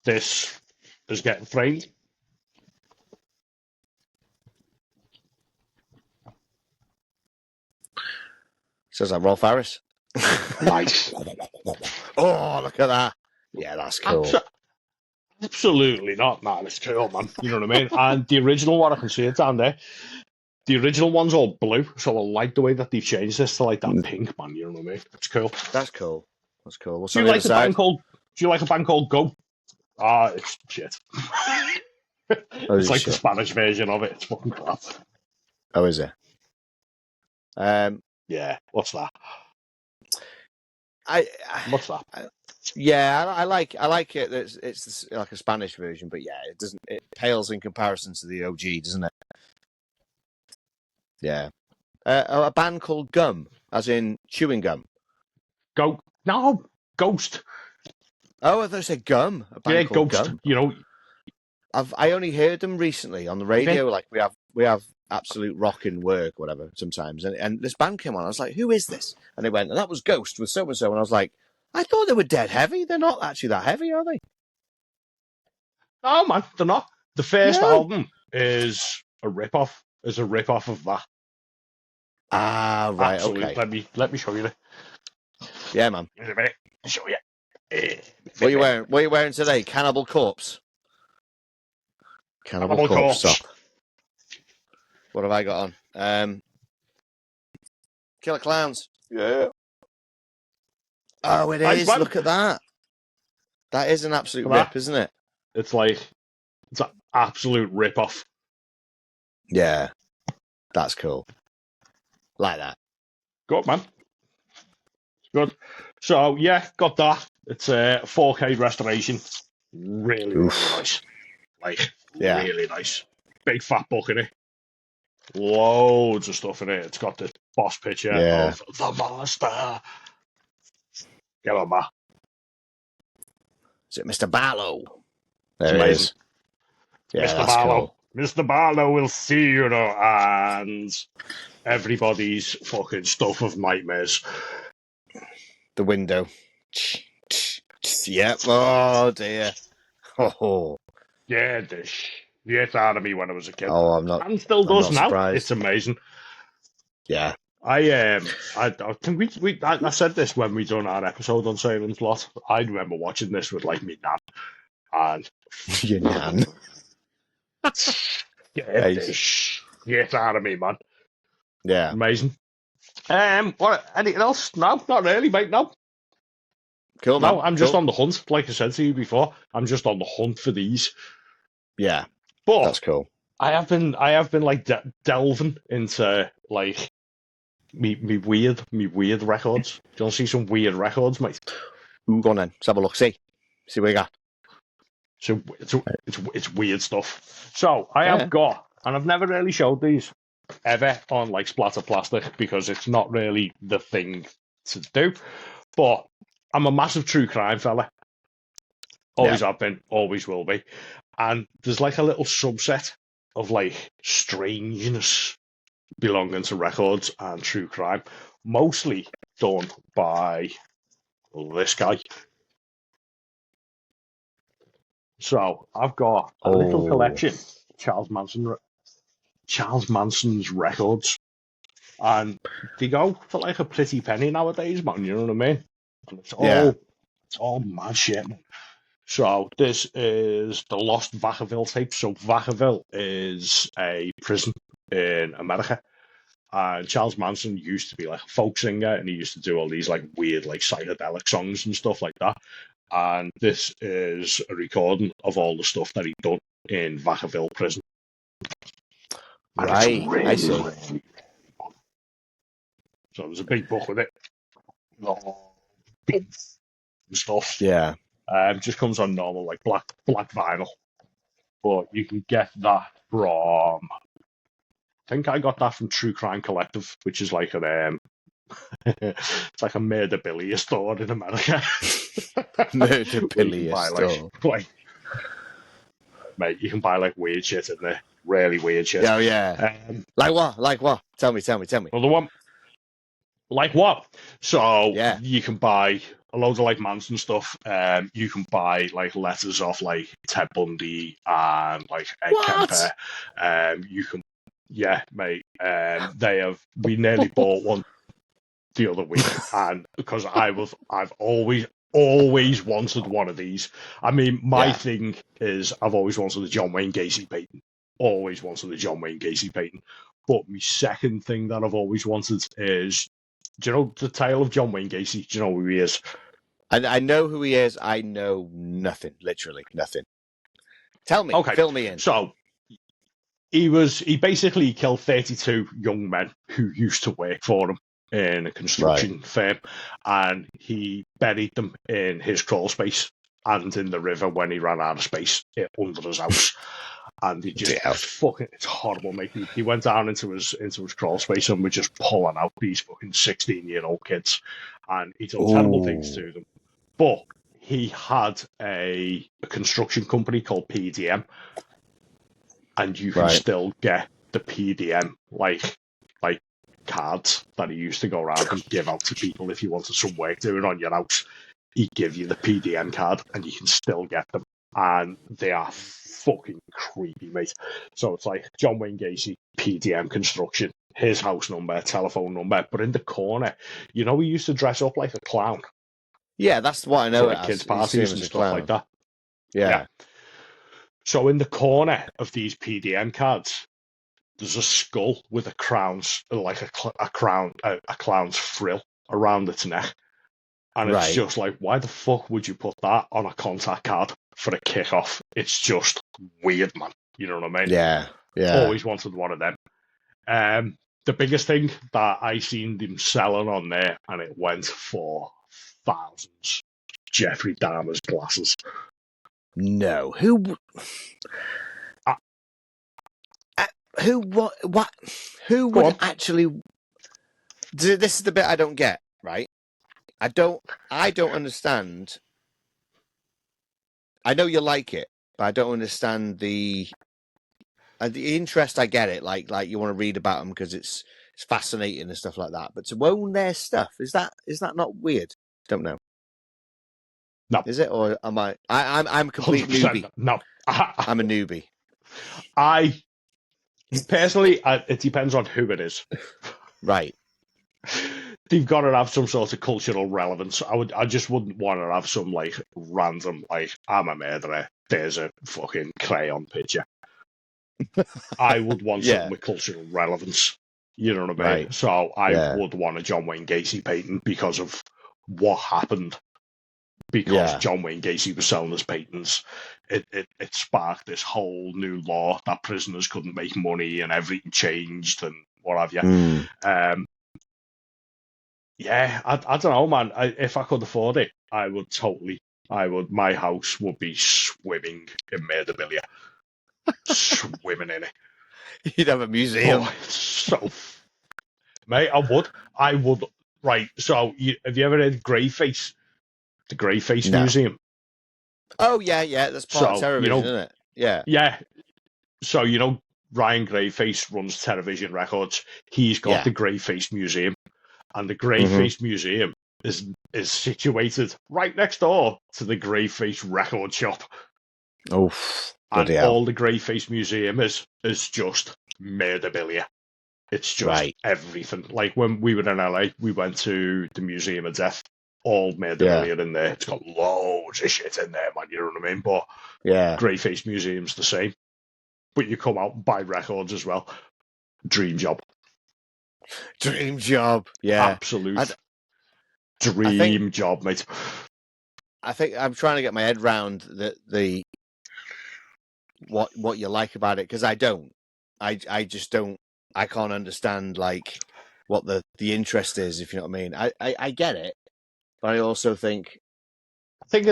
This is getting framed. Says that Rolf Harris. Nice. Oh, look at that. Yeah, that's cool. Absolutely not. Nah, it's cool, man. You know what I mean? And the original one, I can see it down there. The original one's all blue, so I like the way that they've changed this to like that pink, man. You know what I mean? It's cool. That's cool. What's do you like a band called Go? It's shit. It's like the Spanish version of it. It's fucking crap. Oh, is it? Yeah. What's that? What's that? I like it. It's like a Spanish version, but yeah, it pales in comparison to the OG, doesn't it? Yeah. A band called Gum, as in chewing gum. No, Ghost. Oh, I thought you said Gum. A band called Ghost. Gum. You know, I only heard them recently on the radio. Okay. Like we have Absolute Rock in work, whatever. Sometimes, and this band came on. I was like, "Who is this?" And they went, and that was Ghost with so and so. And I was like, I thought they were dead heavy. They're not actually that heavy, are they? No, man, they're not. The first album is a rip-off. Is a rip-off of that. Ah, right. Absolutely. Okay. Let me show you that. Yeah, man. In a minute. I'll show you. What are you wearing? What are you wearing today? Cannibal Corpse. Cannibal Corpse. Stop. What have I got on? Killer Clowns. Yeah. Oh, it is. Look at that. That is an absolute rip, isn't it? It's an absolute rip-off. Yeah. That's cool. Like that. Good, man. Good. So, yeah, got that. It's a 4K restoration. Really nice. Really nice. Big fat book in it. Loads of stuff in it. It's got the boss picture of the monster. Get on that. Is it Mr. Barlow? There it is. Yeah, Mr. Barlow. Cool. Mr. Barlow will see you know, and everybody's fucking stuff of nightmares. The window. Yep. Oh dear. Oh. Yeah, the shit out of me when I was a kid. Oh, I'm not. And still I'm does not now. surprised. It's amazing. Yeah. I think I said this when we done our episode on Salem's Lot. I remember watching this with like me nan, and Your nan. get the shit out of me, man. Yeah. Amazing. What? Anything else? No, not really, mate. No, Cool, man. no. I'm just Cool. on the hunt. Like I said to you before, I'm just on the hunt for these. Yeah. But That's cool. I have been like delving into like me weird records. Do you want to see some weird records, mate? Ooh, go on then. Let's have a look. See what you got. So it's weird stuff. So I Yeah. have got, and I've never really showed these ever on like Splatter Plastic because it's not really the thing to do. But I'm a massive true crime fella. Always have been, always will be. And there's like a little subset of like strangeness belonging to records and true crime, mostly done by this guy. So I've got a little collection, Charles Manson's records, and they go for like a pretty penny nowadays, man. You know what I mean? And it's all mad shit, man. So this is the Lost Vacaville tape. So Vacaville is a prison in America. And Charles Manson used to be like a folk singer, and he used to do all these like weird, like psychedelic songs and stuff like that. And this is a recording of all the stuff that he'd done in Vacaville prison. And Right, really, I see. really fun. So there's a big book with it. Big stuff. Yeah. Just comes on normal like black vinyl, but you can get that from. I think I got that from True Crime Collective, which is like an it's like a Murderbillia store in America. Murderbillia store. Like, mate, you can buy like weird shit in there, really weird shit. Oh yeah. Like what? Like what? Tell me. Well, the one, like what? So Yeah. you can buy a load of like Manson stuff. You can buy like letters off like Ted Bundy and like Ed Kemper. You can, yeah, mate. We nearly bought one the other week, and because I've always wanted one of these. I mean, my thing is I've always wanted a John Wayne Gacy painting. Always wanted a John Wayne Gacy painting. But my second thing that I've always wanted is, do you know the tale of John Wayne Gacy? Do you know who he is? I know who he is. I know nothing. Literally nothing. Tell me. Okay. Fill me in. So he basically killed 32 young men who used to work for him in a construction firm, and he buried them in his crawl space and in the river when he ran out of space under his house. And he just fucking, it's horrible, mate. He went down into his crawl space and was just pulling out these fucking 16-year-old kids, and he done terrible things to them. But he had a construction company called PDM, and you can still get the PDM like cards that he used to go around and give out to people if you wanted some work doing on your house. He'd give you the PDM card, and you can still get them, and they are fucking creepy, mate. So it's like John Wayne Gacy, PDM construction, his house number, telephone number, but in the corner, you know, he used to dress up like a clown. Yeah, that's what I know. For like kids' parties and stuff like that. Yeah. So in the corner of these PDM cards, there's a skull with a crown's like a clown's frill around its neck, and it's just like, why the fuck would you put that on a contact card for a kickoff? It's just weird, man. You know what I mean? Yeah. Always wanted one of them. The biggest thing that I seen them selling on there, and it went for thousands. Jeffrey Dahmer's glasses. No, who would actually? This is the bit I don't get. Right? I don't understand. I know you like it, but I don't understand the the interest, I get it. Like you want to read about them because it's fascinating and stuff like that. But to own their stuff, is that not weird? Don't know. No. Is it, or am I? I'm a complete 100% newbie. no. I'm a newbie. I personally, it depends on who it is. Right. They've got to have some sort of cultural relevance. I just wouldn't want to have some like random like I'm a murderer. There's a fucking crayon picture. I would want something with cultural relevance. You know what I mean? Right. So I would want a John Wayne Gacy painting because of what happened. Because John Wayne Gacy was selling his patents, it sparked this whole new law that prisoners couldn't make money and everything changed and what have you. I don't know, man. If I could afford it, I would totally. My house would be swimming in Murderbillia. Swimming in it. You'd have a museum. So, mate, I would. Right. So, have you ever heard of Greyface? The Greyface Museum. Oh yeah. That's part of television, isn't it? Yeah. Yeah. So Ryan Greyface runs Television Records. He's got the Greyface Museum. And the Greyface Museum is situated right next door to the Greyface record shop. Oh, and all the Greyface Museum is just Murderbillia. It's just everything. Like when we were in LA, we went to the Museum of Death. All Murderbillia in there. It's got loads of shit in there, man. You know what I mean? But Greyface Museum's the same. But you come out and buy records as well. Dream job. Dream job. Yeah. Absolute dream job, mate. I think I'm trying to get my head round the what you like about it, because I don't. I just don't. I can't understand like what the interest is, if you know what I mean. I get it, but I also think I think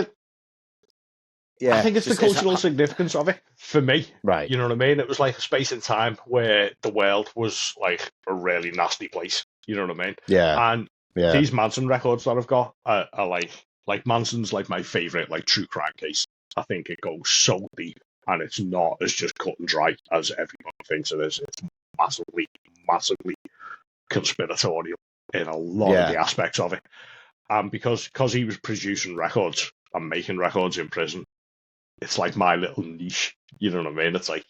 it's the cultural significance of it for me. Right. You know what I mean? It was like a space in time where the world was like a really nasty place. You know what I mean? Yeah. And these Manson records that I've got are like Manson's like my favorite like true crime case. I think it goes so deep, and it's not as just cut and dry as everyone thinks it is. It's massively conspiratorial in a lot of the aspects of it. And because he was producing records and making records in prison, it's like my little niche. You know what I mean? It's like,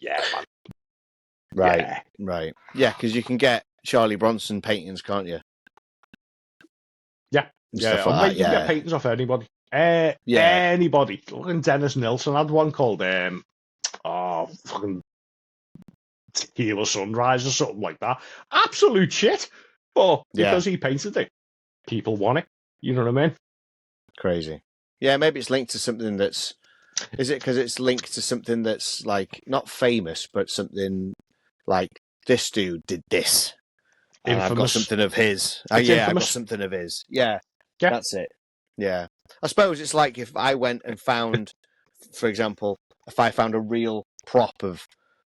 man. Right. Yeah, because you can get Charlie Bronson paintings, can't you? Yeah. Like you can get paintings off anybody. Anybody. Look, Dennis Nilsson had one called fucking Tequila Sunrise or something like that. Absolute shit. But because he painted it, people want it. You know what I mean? Crazy. Yeah, maybe it's linked to something that's... Is it because it's linked to something that's, like, not famous, but something like, this dude did this. And I've got something of his. I've got something of his. Yeah, that's it. Yeah. I suppose it's like if I went and found, for example, if I found a real prop of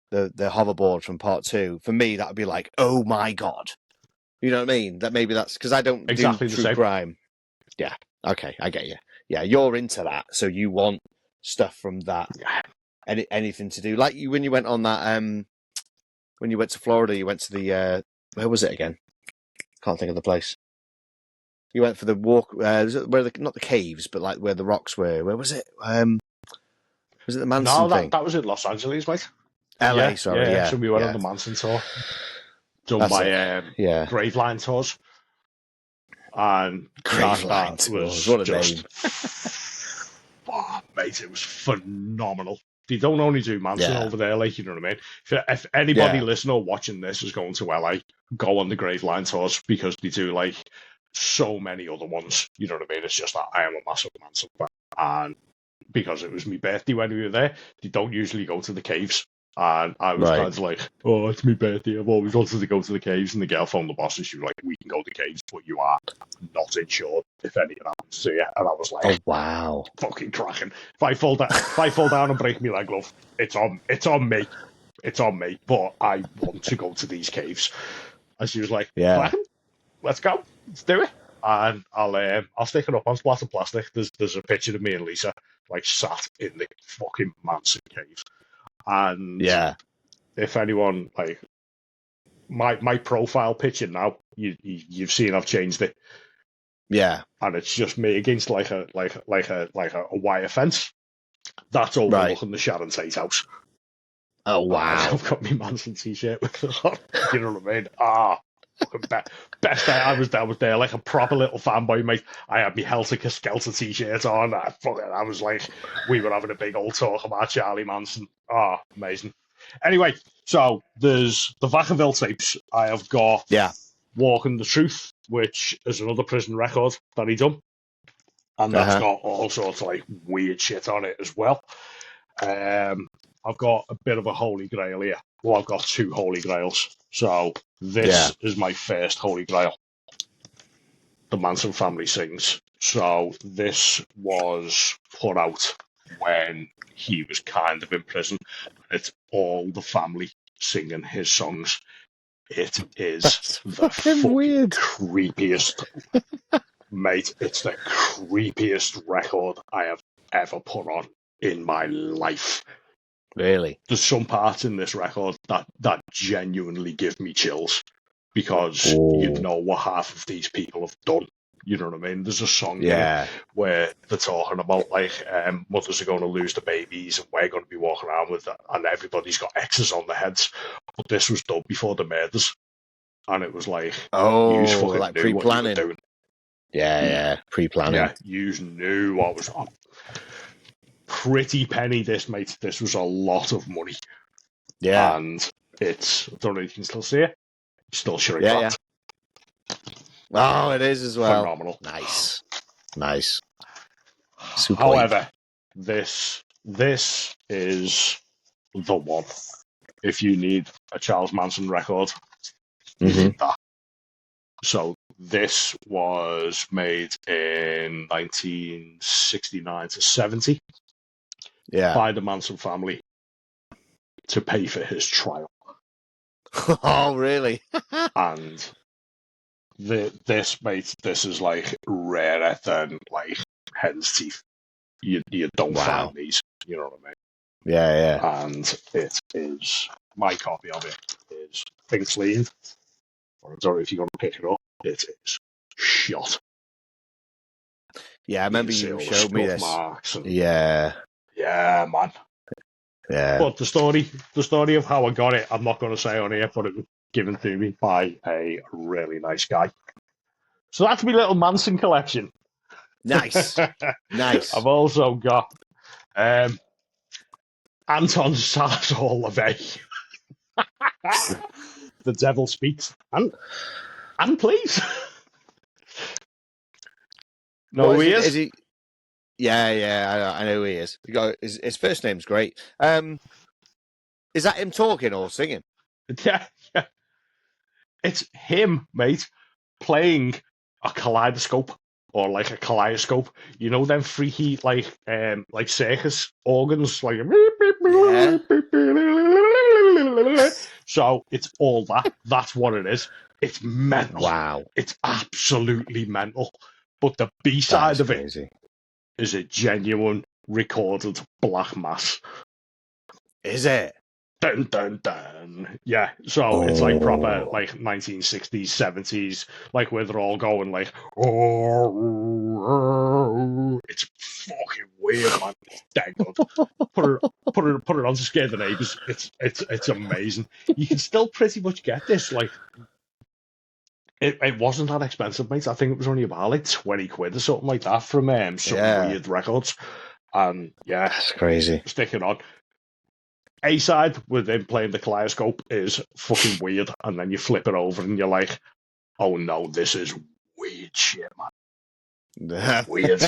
the hoverboard from part 2, for me, that would be like, oh my God. You know what I mean? That's because I don't do true crime. Yeah. Okay, I get you. Yeah, you're into that, so you want stuff from that. Anything to do, like you when you went on that. When you went to Florida, you went to the where was it again? Can't think of the place. You went for the walk. Where not the caves, but like where the rocks were. Where was it? Was it the Manson thing? That was in Los Angeles, mate. LA, sorry. Yeah. So we went on the Manson tour, done by Graveline Tours. And that was what a just, name. Mate, it was phenomenal. They don't only do Manson over there, like, you know what I mean? If anybody listening or watching this is going to LA, go on the Graveline Tours, because they do, like, so many other ones. You know what I mean? It's just that I am a massive Manson fan. And because it was my birthday when we were there, they don't usually go to the caves. And I was kind of like, oh, it's my birthday. I've always wanted to go to the caves. And the girl phoned the boss and she was like, we can go to the caves, but you are not insured if anything happens to you. And I was like, oh, wow. Fucking cracking. If I fall down and break my leg, love, it's on me. It's on me. But I want to go to these caves. And she was like, let's go. Let's do it. And I'll stick it up on Splattered Plastic. There's a picture of me and Lisa, like, sat in the fucking Manson caves. And if anyone like my profile picture now, you've seen I've changed it, Yeah. and it's just me against like a wire fence. That's overlooking the Sharon Tate house. Oh wow. I've got my Manson t-shirt with it on. You know what I mean? Fucking best day. I was there like a proper little fanboy, mate. I had my Helter Skelter t-shirt on. I was like, we were having a big old talk about Charlie Manson. Amazing. Anyway, so there's the Vacaville tapes. I have got Walking the Truth, which is another prison record that he done. And that's got all sorts of like weird shit on it as well. I've got a bit of a holy grail here. Well, I've got two holy grails. So this is my first holy grail. The Manson Family Sings. So this was put out when he was kind of in prison. It's all the family singing his songs. It is the fucking weird, creepiest, mate. It's the creepiest record I have ever put on in my life. Really? There's some parts in this record that genuinely give me chills because you know what half of these people have done. You know what I mean? There's a song where they're talking about like mothers are going to lose the babies and we're going to be walking around with that, and everybody's got X's on their heads. But this was done before the murders, and it was like you fucking like knew pre-planning. what you were doing. Yeah, pre-planning. Yeah, you knew what was on. Pretty penny, this, mate. This was a lot of money. Yeah. And it's, I don't know if you can still see it. Still shrink yeah. Oh, it is as well. Phenomenal. Nice. Super. However, this is the one. If you need a Charles Manson record, you need that. So this was made in 1969 to 70 by the Manson family to pay for his trial. Oh, really? And this is like rarer than like hen's teeth. You don't find these, you know what I mean? Yeah. And it is, my copy of it is pink sleeve. I don't know if you're going to pick it up. It is shot. Yeah, I remember you showed me this. Yeah, man. Yeah. But the story of how I got it, I'm not going to say on here, but it was given to me by a really nice guy. So that's my little Manson collection. Nice. I've also got Anton Salazar LaVey. The Devil Speaks. And please. No, who he is? Is he? Yeah, I know who he is. His first name's great. Is that him talking or singing? Yeah. It's him, mate, playing a kaleidoscope or like a kaleidoscope. You know them freaky like circus organs, like. So it's all that. That's what it is. It's mental. Wow. It's absolutely mental. But the B-side of it is a genuine recorded black mass. Is it? Dun, dun, dun. Yeah, so it's like proper, like 1960s, 70s, like where they're all going like, it's fucking weird, man. It's dang good. Put it on to scare the neighbours. It's amazing. You can still pretty much get this. Like, it wasn't that expensive, mate. I think it was only about like 20 quid or something like that from some weird records. And yeah, that's crazy. Stick it on. A-side with him playing the kaleidoscope is fucking weird, and then you flip it over and you're like, oh no, this is weird shit, man. Weird. Do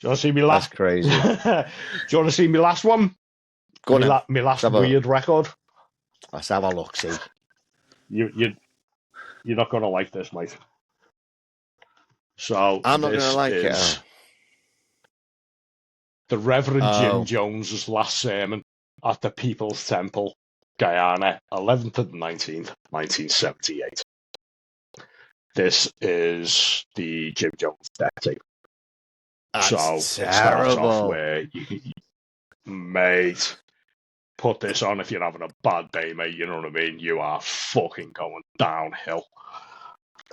you want to see me last? That's crazy. Do you want to see me last one? Go on. Me last weird record. Let's have a look, see. You're not going to like this, mate. So I'm not going to like it. The Reverend Jim Jones's last sermon at the People's Temple, Guyana, 11th to the 19th, 1978. This is the Jim Jones death tape. That's so terrible. it starts off where mate, put this on if you're having a bad day, mate. You know what I mean? You are fucking going downhill.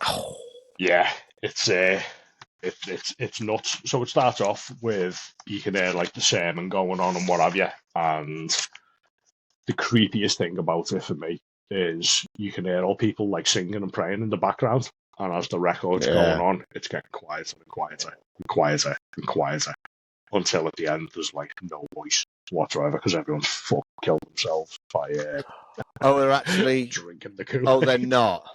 Oh. Yeah, it's nuts. So it starts off with you can hear like the sermon going on and what have you, and the creepiest thing about it for me is you can hear all people like singing and praying in the background, and as the record's going on, it's getting quieter and quieter and quieter and quieter until at the end there's like no voice whatsoever because everyone's fucking killed themselves by they're actually drinking the Kool-Aid. Oh, they're not.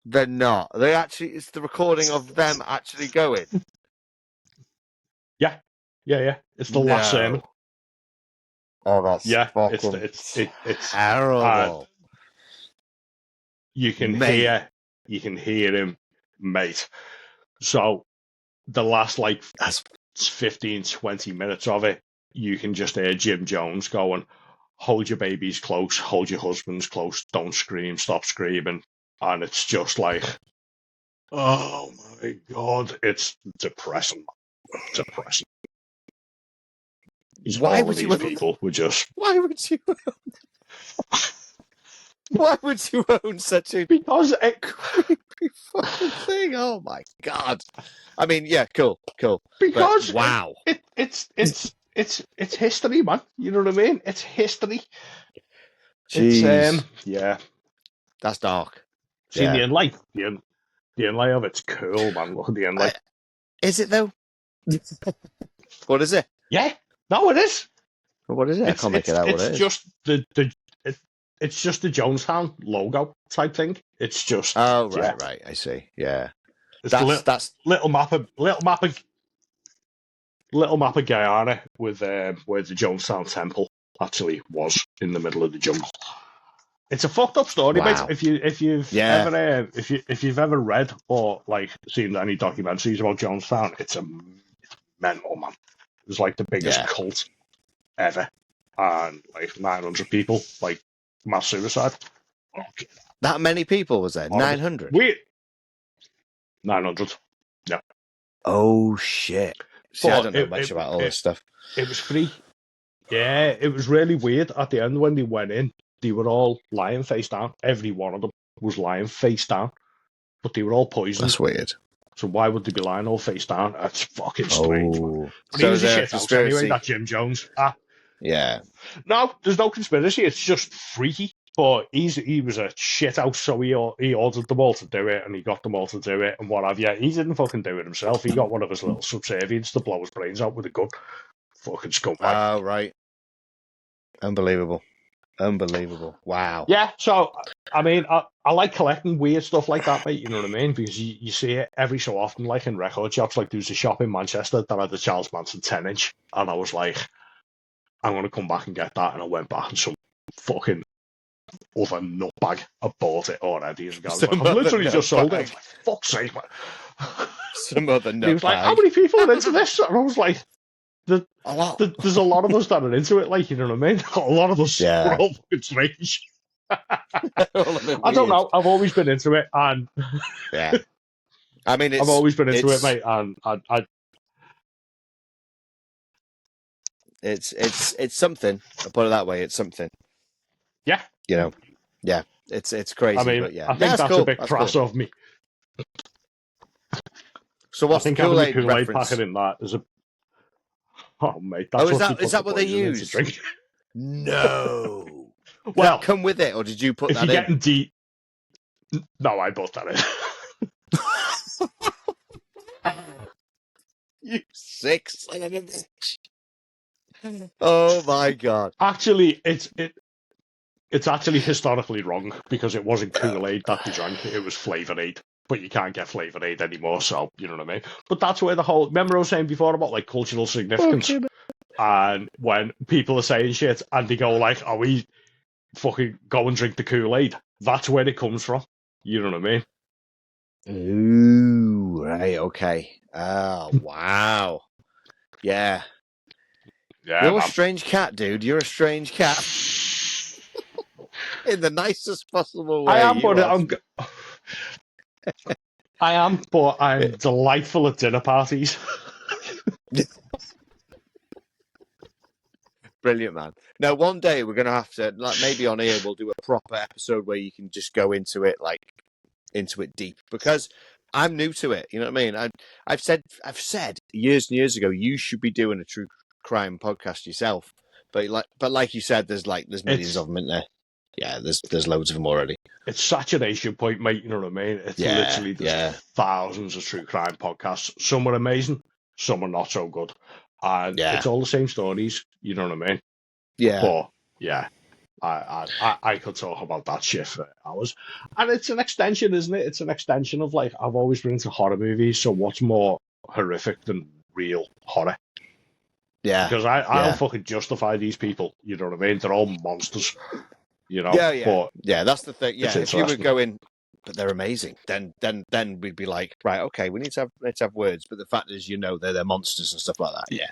They're not. They actually. It's the recording of them actually going. Yeah. It's the last sermon. Oh, that's fucking it's terrible. You can hear him, mate. So the last like 15, 20 minutes of it, you can just hear Jim Jones going, "Hold your babies close, hold your husbands close, don't scream, stop screaming," and it's just like, oh my god, it's depressing. Depressing. Why would you? People were just. Why would you? Why would you own such a because creepy fucking thing? Oh my god! I mean, yeah, cool. Because but, wow, it's history, man. You know what I mean? It's history. Jeez. Yeah, that's dark. See the inlay, the inlay of it's cool, man. Look at the inlay. Is it though? What is it? Yeah, no, it is. What is it? I can't make it out. What it is? It's just the Jonestown logo type thing. It's just. Oh right. I see. Yeah. It's that's little map of Guyana with where the Jonestown Temple actually was in the middle of the jungle. It's a fucked up story, mate. If you've ever read or like seen any documentaries about Jonestown, it's mental, man. It was like the biggest cult ever, and like 900 people, like mass suicide. Okay. That many people was there? 900. 900. Yeah. Oh shit! See, I don't know much about all this stuff. It was free. Yeah, it was really weird. At the end, when they went in, they were all lying face down. Every one of them was lying face down, but they were all poisoned. That's weird. So why would they be lying all face down? That's fucking strange. Oh. But he was a shit house anyway, that Jim Jones. Yeah. No, there's no conspiracy. It's just freaky. But he was a shit house, so he ordered them all to do it, and he got them all to do it, and what have you. He didn't fucking do it himself. He got one of his little subservients to blow his brains out with a gun. Fucking scumbag. Oh, right. Unbelievable. Wow. Yeah, so, I mean, I like collecting weird stuff like that, mate, you know what I mean? Because you see it every so often, like in record shops. Like, there was a shop in Manchester that had the Charles Manson 10-inch, and I was like, I'm going to come back and get that, and I went back and some fucking other nutbag had bought it already. And I've literally just sold it. I was like, fuck's sake, man. Some other nutbag. He was like, how many people are into this? And I was like, there's a lot of us that are into it, like, you know what I mean? A lot of us are all fucking strange. I don't know. I've always been into it, and yeah, I mean, I've always been into it, mate, and I it's something. I'll put it that way. It's something. Yeah, you know, yeah, it's crazy. I mean, but yeah, I think that's cool. A bit crass of me. So what's the Kool-Aid reference? Packet in that is a. Oh mate, that's is that what they use? Drink. No. Well, come with it, or did you put if that you're in? Getting deep. No, I bought that in. You sick son of a bitch. Oh my god! Actually, it's actually historically wrong because it wasn't Kool-Aid that they drank; it was Flavor Aid. But you can't get Flavor Aid anymore, so you know what I mean. But that's where the whole. Remember I was saying before about like cultural significance, and when people are saying shit and they go like, "Oh, we fucking go and drink the Kool-Aid," that's where it comes from. You know what I mean? Ooh, right, okay. Oh, wow. Yeah. Yeah, you're a strange cat, dude. You're a strange cat. In the nicest possible way. I am, but I'm delightful at dinner parties. Brilliant, man. Now, one day we're going to have to, like, maybe on here, we'll do a proper episode where you can just go into it, like, into it deep, because I'm new to it. You know what I mean? I've said years and years ago, you should be doing a true crime podcast yourself. But like you said, there's millions of them in there. Yeah, there's loads of them already. It's saturation point, mate. You know what I mean? It's literally there's thousands of true crime podcasts. Some are amazing, some are not so good, and it's all the same stories. You know what I mean? Yeah. But yeah, I could talk about that shit for hours, and it's an extension, isn't it? It's an extension of, like, I've always been into horror movies. So what's more horrific than real horror? Yeah. Because I don't fucking justify these people. You know what I mean? They're all monsters. You know? Yeah. But yeah, that's the thing. Yeah, if you were interesting. going, but they're amazing, then we'd be like, right, okay, we need to have words. But the fact is, they're monsters and stuff like that. Yeah,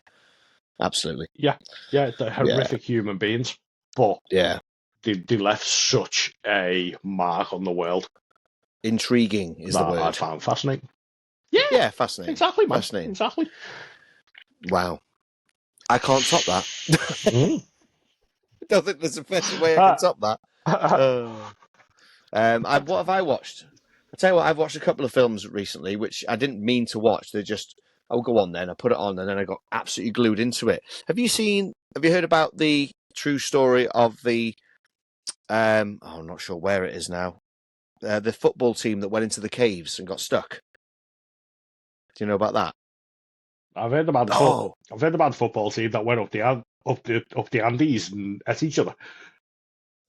absolutely. Yeah, they're horrific human beings, but they left such a mark on the world. Intriguing is the word. I found fascinating. Yeah, fascinating. Exactly, man. Fascinating. Exactly. Wow. I can't top that. I don't think there's a better way I can top that. What have I watched? I'll tell you what, I've watched a couple of films recently, which I didn't mean to watch. They're just, I'll go on then. I put it on and then I got absolutely glued into it. Have you heard about the true story of the, I'm not sure where it is now, the football team that went into the caves and got stuck? Do you know about that? I've heard about the football team that went up the Andes and at each other.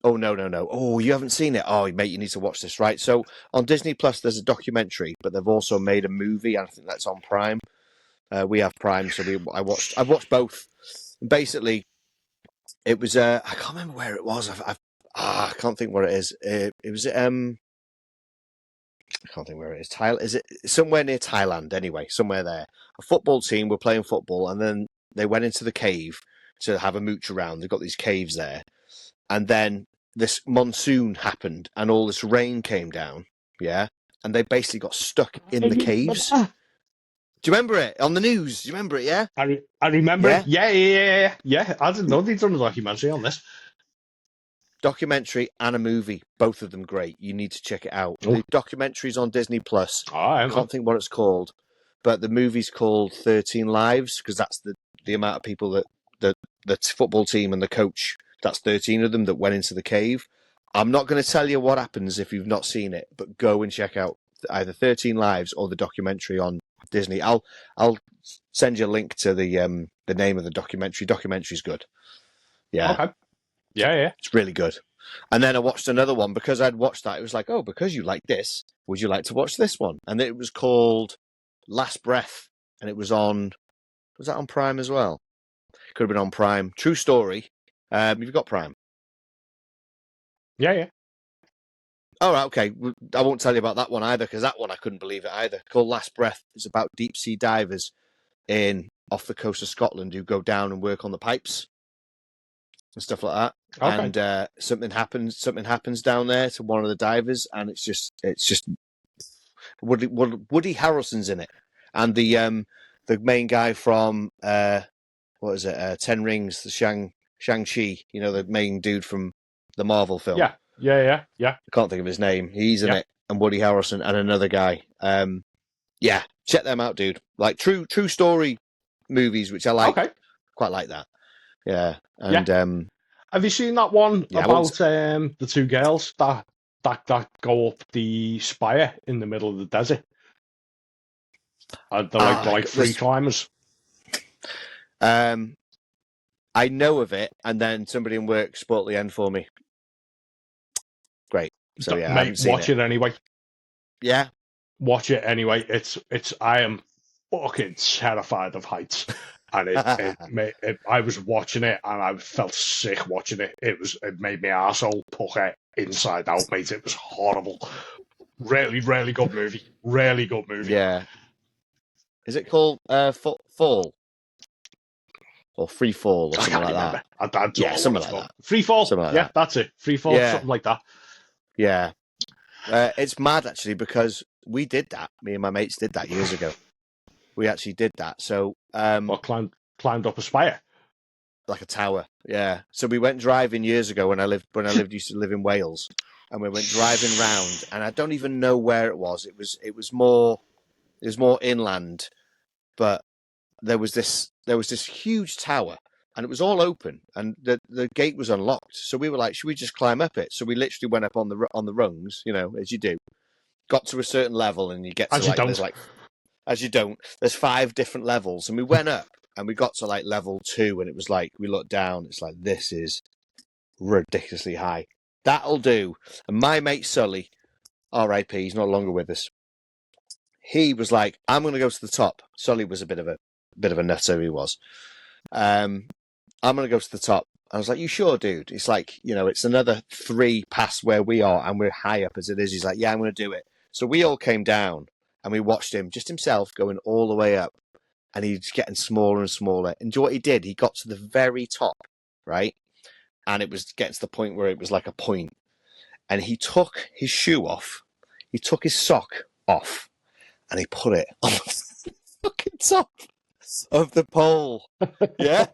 Oh, no. Oh, you haven't seen it? Oh, mate, you need to watch this, right? So on Disney Plus, there's a documentary, but they've also made a movie, and I think that's on Prime. We have Prime, so I've watched both. Basically, it was I can't remember where it was. I can't think where it is. It was I can't think where it is. Is it somewhere near Thailand? Anyway, somewhere there. A football team were playing football, and then they went into the cave to have a mooch around. They've got these caves there, and then this monsoon happened, and all this rain came down. Yeah, and they basically got stuck in the caves. Do you remember it on the news? Do you remember it? Yeah, I remember. Yeah. I didn't know they'd done a documentary on this. Documentary and a movie, both of them great. You need to check it out. The documentary's on Disney Plus. I can't think what it's called, but the movie's called 13 Lives, because that's the amount of people that the football team and the coach, that's 13 of them that went into the cave. I'm not going to tell you what happens if you've not seen it, but go and check out either 13 Lives or the documentary on Disney. I'll send you a link to the name of the documentary. Documentary's good. Yeah. Okay. Yeah. It's really good. And then I watched another one because I'd watched that. It was like, oh, because you like this, would you like to watch this one? And it was called Last Breath, and it was on. Was that on Prime as well? Could have been on Prime. True story. You've got Prime. Yeah. All right, okay. I won't tell you about that one either, because that one I couldn't believe it either. Called Last Breath. It's about deep sea divers off the coast of Scotland who go down and work on the pipes and stuff like that. Okay. And something happens down there to one of the divers, and it's just Woody Harrelson's in it, and the main guy from what is it? 10 Rings, the Shang-Chi. You know, the main dude from the Marvel film. Yeah. I can't think of his name. He's in it, and Woody Harrelson and another guy. Yeah, check them out, dude. Like true story movies, which I like. Okay. Quite like that. Yeah. And have you seen that one about the two girls that go up the spire in the middle of the desert? They're like free climbers. I know of it, and then somebody in work spoiled the end for me. Great. So yeah, mate, watch it anyway. Yeah, watch it anyway. I am fucking terrified of heights. And I was watching it and I felt sick watching it. It made my arsehole pucker inside out, mate. It was horrible. Really, really good movie. Really good movie. Yeah. Is it called Fall? Or Free Fall or something like that? Something like that. Free Fall. That's it. Free Fall, something like that. Yeah. It's mad actually, because we did that. Me and my mates did that years ago. We actually did that. So, climbed up a spire. like a tower. Yeah. So we went driving years ago when I used to live in Wales, and we went driving round, and I don't even know where it was. It was more inland, but there was this huge tower, and it was all open, and the gate was unlocked. So we were like, should we just climb up it? So we literally went up on the rungs, as you do. Got to a certain level, and you get to as you don't. There's 5 different levels, and we went up, and we got to like level 2, and it was like we looked down. It's like, this is ridiculously high. That'll do. And my mate Sully, R.I.P. He's no longer with us. He was like, I'm going to go to the top. Sully was a bit of a nutter. He was. I'm going to go to the top. I was like, you sure, dude? It's like, it's another 3 past where we are, and we're high up as it is. He's like, yeah, I'm going to do it. So we all came down, and we watched him, just himself, going all the way up. And he's getting smaller and smaller. And do you know what he did? He got to the very top, right? And it was getting to the point where it was like a point. And he took his shoe off. He took his sock off. And he put it on the fucking top of the pole. Yeah?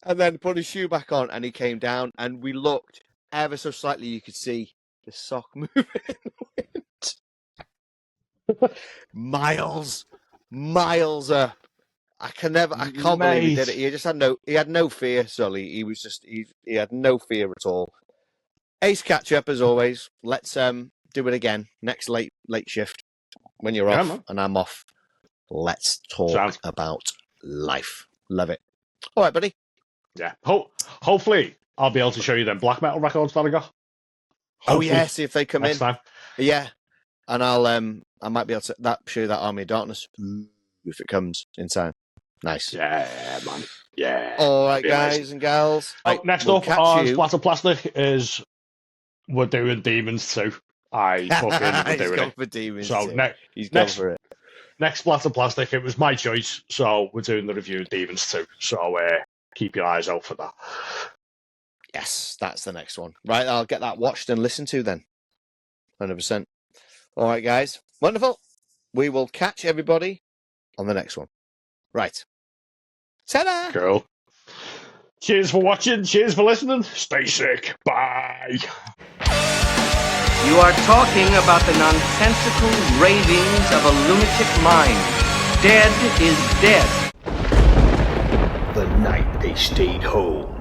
And then put his shoe back on, and he came down, and we looked ever so slightly. You could see the sock moving in the wind. Miles up. I can't believe he did it. He just had no fear, Sully. He had no fear at all. Ace catch up as always. Let's do it again next late shift when you're off, man. And I'm off. Let's talk about life. Love it. All right, buddy. Yeah. Hopefully, I'll be able to show you them black metal records that I got. Hopefully, yeah. See if they come next in. Time. Yeah. And I might be able to show you that Army of Darkness if it comes in time. Nice. Yeah, man. Yeah. All right, guys nice. And gals. Next up on Splattered Plastic is we're doing Demons 2. I fucking doing it. For Demons so he's going for it. Next Splattered Plastic, it was my choice, so we're doing the review of Demons 2. So keep your eyes out for that. Yes, that's the next one. Right, I'll get that watched and listened to then. 100%. All right, guys. Wonderful. We will catch everybody on the next one. Right. Ta-da! Cool. Cheers for watching. Cheers for listening. Stay sick. Bye. You are talking about the nonsensical ravings of a lunatic mind. Dead is dead. The night they stayed home.